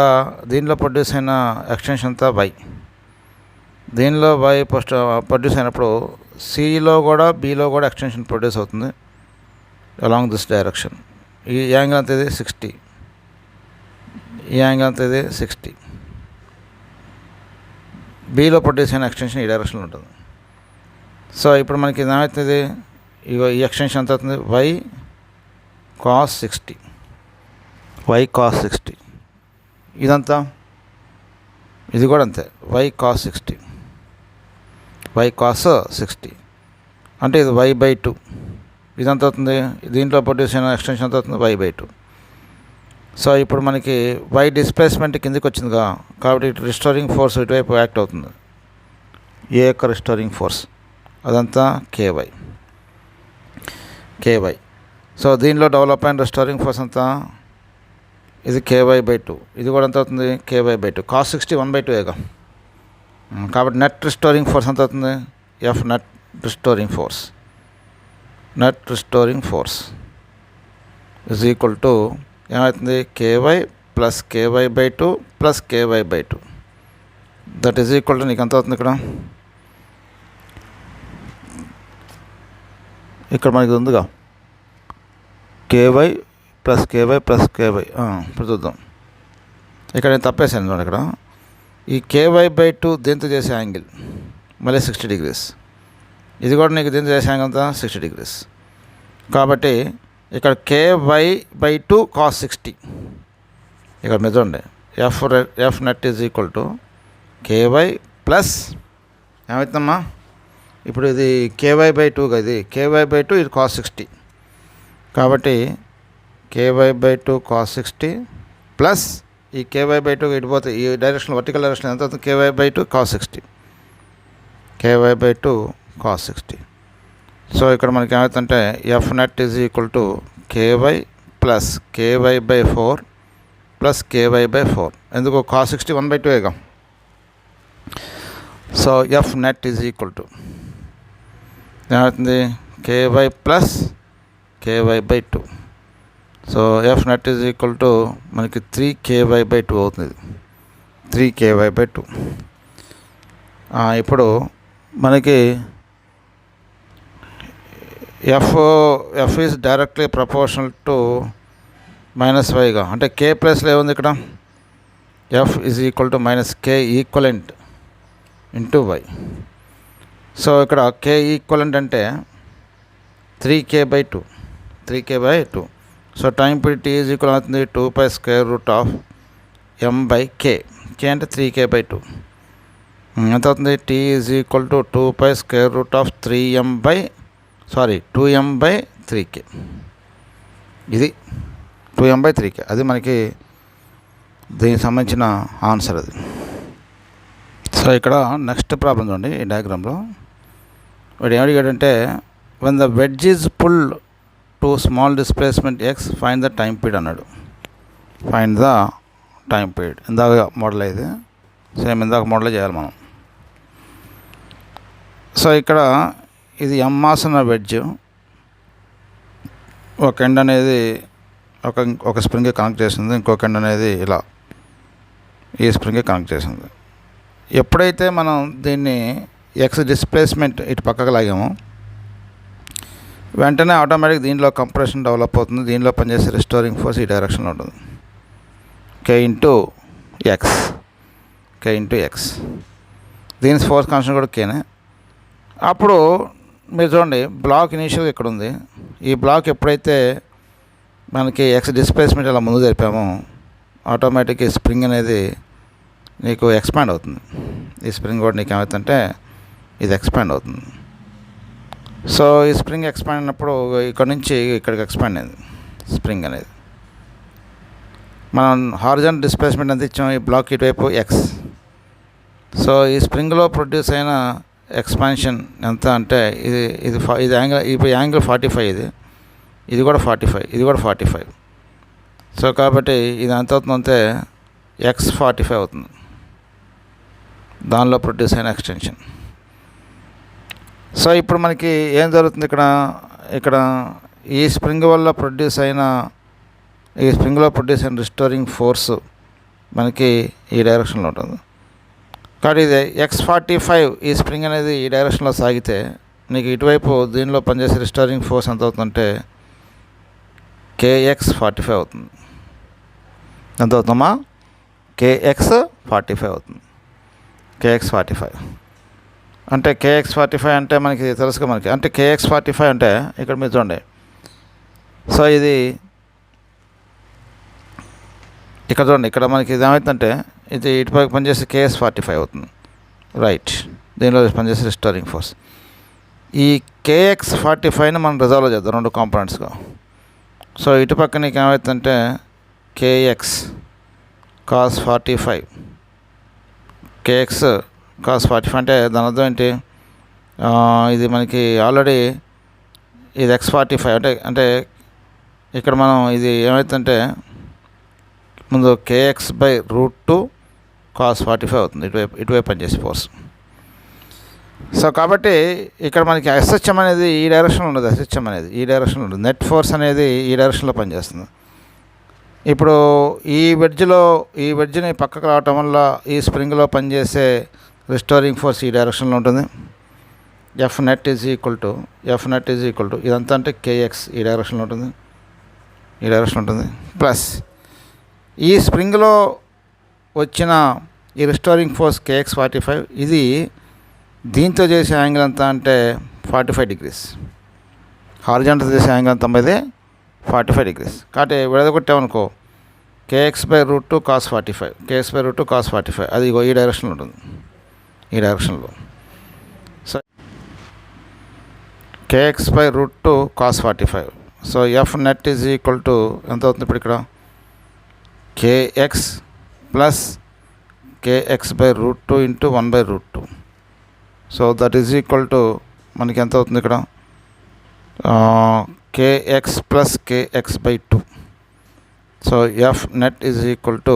S1: దీనిలో ప్రొడ్యూస్ అయిన ఎక్స్టెన్షన్ అంతా y. దీనిలో y ప్రొడ్యూస్ అయినప్పుడు సిలో కూడా బీలో కూడా ఎక్స్టెన్షన్ ప్రొడ్యూస్ అవుతుంది అలాంగ్ దిస్ డైరెక్షన్. ఈ యాంగిల్ అంతా ఇది 60, ఈ యాంగిల్ అంతా ఇది 60. బీలో ప్రొడ్యూస్ అయిన ఎక్స్టెన్షన్ ఈ డైరెక్షన్లో ఉంటుంది. సో ఇప్పుడు మనకి ఏమవుతుంది? ఇగో ఈ ఎక్స్టెన్షన్ ఎంత అవుతుంది? y cos 60. ఇదంతా ఇది కూడా అంతే, y cos 60. అంటే ఇది y/2. ఇదంతా అవుతుంది, దీంట్లో ప్రొడ్యూస్ అయిన ఎక్స్టెన్షన్ ఎంత అవుతుంది? y/2. సో ఇప్పుడు మనకి y డిస్ప్లేస్మెంట్ కిందకి వచ్చిందిగా, కాబట్టి రిస్టోరింగ్ ఫోర్స్ ఇటువైపు యాక్ట్ అవుతుంది. ఏ యొక్క రిస్టోరింగ్ ఫోర్స్ అదంతా ky. సో దీనిలో డెవలప్ అయిన రిస్టోరింగ్ ఫోర్స్ అంతా ఇది ky/2. ఇది కూడా ఎంత అవుతుంది? ky/2. cos 60 1/2గా. కాబట్టి నెట్ రిస్టోరింగ్ ఫోర్స్ ఎంత అవుతుంది? F net restoring force is equal to ఏమవుతుంది? ky plus ky/2 plus ky/2 that is equal to నీకు ఎంత అవుతుంది? ఇక్కడ మనకి ఉందిగా ky plus ky plus ky. ఇప్పుడు చూద్దాం, ఇక్కడ నేను తప్పేసాను చూడండి. ఇక్కడ ఈ ky/2 దీంతో చేసే యాంగిల్ మళ్ళీ 60 degrees. ఇది కూడా నీకు దీంతో చేసే యాంగిల్ అంతా 60 degrees. కాబట్టి ఇక్కడ ky/2 cos 60. ఇక్కడ మీద చూడండి, F net is equal to ky plus ఏమవుతుందమ్మా? ఇప్పుడు ఇది ky/2గా, ఇది ky/2, ఇది cos 60. కాబట్టి ky/2 cos 60 ప్లస్ ఈ ky/2 ఇటుపోతే ఈ డైరెక్షన్, వర్టికల్ డైరెక్షన్ ఎంత అవుతుంది? ky/2 cos 60. సో ఇక్కడ మనకి ఏమవుతుందంటే F net is equal to ky plus ky/4 plus ky/4. ఎందుకు? cos 60 1/2గా. So F net is equal to ఏమవుతుంది? KY plus KY/2. So F net is equal to మనకి 3KY/2 అవుతుంది. 3KY/2. ఇప్పుడు మనకి F is directly proportional to -yగా, అంటే K ప్లస్లో ఏముంది ఇక్కడ? F is equal to -K equivalent into y. So ఇక్కడ K ఈక్వలెంట్ అంటే 3K/2. 3K/2. So time period T is equal అవుతుంది 2π√m/K. K అంటే 3K/2. ఎంత అవుతుంది? T is equal to 2m/3K. ఇది 2m/3K. అది మనకి దీనికి సంబంధించిన ఆన్సర్ అది. సో ఇక్కడ నెక్స్ట్ ప్రాబ్లం చూడండి. ఈ డయాగ్రామ్లో వాడు ఏమడిగాడంటే, when the wedge is pulled to small displacement x, find the time period అన్నాడు. Find the time period. ఇందాక మోడల్ ఇది సేమ్ ఇందాక మోడలే చేయాలి మనం. సో ఇక్కడ ఇది మాస్ ఉన్న వెడ్జ్, ఒక ఎండ్ అనేది ఒక స్ప్రింగ్కి కనెక్ట్ చేసింది, ఇంకొక ఎండ్ అనేది ఇలా ఈ స్ప్రింగ్కి కనెక్ట్ చేసింది. ఎప్పుడైతే మనం దీన్ని ఎక్స్ డిస్ప్లేస్మెంట్ ఇటు పక్కకు లాగామో వెంటనే ఆటోమేటిక్ దీనిలో కంప్రెషన్ డెవలప్ అవుతుంది. దీనిలో పనిచేసే రిస్టోరింగ్ ఫోర్స్ ఈ డైరెక్షన్లో ఉంటుంది. K into X. దీని ఫోర్స్ కాన్స్టెంట్ కూడా కేనే. అప్పుడు మీరు చూడండి, బ్లాక్ ఇనీషియల్గా ఇక్కడ ఉంది. ఈ బ్లాక్ ఎప్పుడైతే మనకి ఎక్స్ డిస్ప్లేస్మెంట్ ఇలా ముందు జరిపామో ఆటోమేటిక్ ఈ స్ప్రింగ్ అనేది నీకు ఎక్స్పాండ్ అవుతుంది. ఈ స్ప్రింగ్ కూడా నీకు ఏమవుతుందంటే ఇది ఎక్స్పాండ్ అవుతుంది. సో ఈ స్ప్రింగ్ ఎక్స్పాండ్ అయినప్పుడు ఇక్కడ నుంచి ఇక్కడికి ఎక్స్పాండ్ అయింది స్ప్రింగ్ అనేది. మనం హారిజాంటల్ డిస్ప్లేస్మెంట్ ఎంత ఇచ్చాం? ఈ బ్లాక్ ఇటువైపు ఎక్స్. సో ఈ స్ప్రింగ్లో ప్రొడ్యూస్ అయిన ఎక్స్పాన్షన్ ఎంత అంటే ఇది యాంగిల్, ఇప్పుడు యాంగిల్ 45, ఇది కూడా 45, ఇది కూడా 45. సో కాబట్టి ఇది ఎంత అవుతుందంటే x45 అవుతుంది, దానిలో ప్రొడ్యూస్ అయిన ఎక్స్టెన్షన్. సో ఇప్పుడు మనకి ఏం జరుగుతుంది ఇక్కడ ఈ స్ప్రింగ్లో ప్రొడ్యూస్ అయిన రిస్టోరింగ్ ఫోర్స్ మనకి ఈ డైరెక్షన్లో ఉంటుంది. కాబట్టి ఇది x45, ఈ స్ప్రింగ్ అనేది ఈ డైరెక్షన్లో సాగితే నీకు ఇటువైపు దీనిలో పనిచేసే రిస్టోరింగ్ ఫోర్స్ ఎంత అవుతుందంటే kx45 అవుతుంది. ఎంత అవుతుందమ్మా? kx45 అవుతుంది. kx45 అంటే kx45 అంటే మనకి తెలుసుగా, మనకి అంటే kx45 అంటే ఇక్కడ మీరు చూడండి. సో ఇది ఇక్కడ చూడండి, ఇక్కడ మనకి ఇది ఏమవుతుందంటే ఇది ఇటుపైకి పనిచేసే kx45 అవుతుంది, రైట్. దీనిలో పనిచేసే రిస్టోరింగ్ ఫోర్స్. ఈ kx45ని మనం రిజాల్వ్ చేద్దాం రెండు కాంపోనెంట్స్గా. సో ఇటుపక్క నీకు ఏమవుతుందంటే kx cos45, kx cos45 అంటే దాని అర్థం ఏంటి? ఇది మనకి ఆల్రెడీ ఇది x45 అంటే ఇక్కడ మనం ఇది ఏమవుతుందంటే ముందు kx/√2 cos45 అవుతుంది, ఇటువైపు పనిచేసే ఫోర్స్. సో కాబట్టి ఇక్కడ మనకి SHM అనేది ఈ డైరెక్షన్లో ఉండదు, SHM అనేది ఈ డైరెక్షన్లో ఉంటుంది, నెట్ ఫోర్స్ అనేది ఈ డైరెక్షన్లో పనిచేస్తుంది. ఇప్పుడు ఈ వెడ్జ్ని పక్కకు రావటం వల్ల ఈ స్ప్రింగ్లో పనిచేసే రిస్టోరింగ్ ఫోర్స్ ఈ డైరెక్షన్లో ఉంటుంది. F net is equal to ఇదంతా అంటే kx ఈ డైరెక్షన్లో ఉంటుంది, ప్లస్ ఈ స్ప్రింగ్లో వచ్చిన ఈ రిస్టోరింగ్ ఫోర్స్ kx45, ఇది దీంతో చేసే యాంగిల్ ఎంత అంటే 45 degrees. హారిజాంటల్ చేసే యాంగిల్ ఎంత అమ్మది 45 degrees. కాబట్టి విడదొట్టామనుకో kx/√2 cos45, అది ఈ డైరెక్షన్లో ఉంటుంది, ఈ డైరెక్షన్లో. So kx/√2 cos45. So F net is equal to ఎంత అవుతుంది ఇప్పుడు ఇక్కడ? kx plus kx/√2 into 1/√2. So that is equal to మనకి ఎంత అవుతుంది ఇక్కడ? kx plus kx/2. So F net is equal to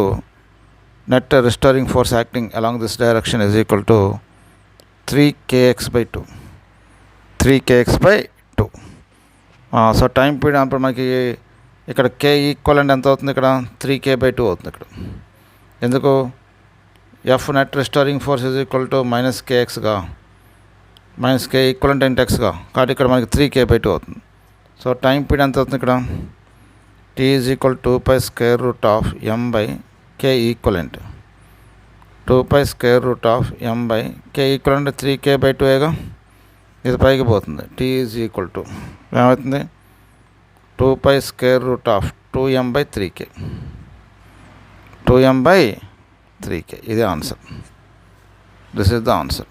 S1: net restoring force acting along this direction is equal to 3kx/2. 3kx/2. So time period అప్పుడు మనకి ఇక్కడ k equivalent ఎంత అవుతుంది, ఇక్కడ 3k/2 అవుతుంది. ఇక్కడ ఎందుకు, F net restoring force is equal to -kxగా, -k ఈక్వలెంట్ ఇంటూ xగా, కాబట్టి ఇక్కడ మనకి 3k/2 అవుతుంది. సో టైం పీరియడ్ ఎంత అవుతుంది, ఇక్కడ t is equal 2π√m/k equivalent. 2π√m/k equivalent 3k/2గా, ఇది పైకి పోతుంది. t ఈజ్ ఈక్వల్ టు ఏమవుతుంది, 2π√2m/3k. 2m/3k. ఇది answer. This is the answer.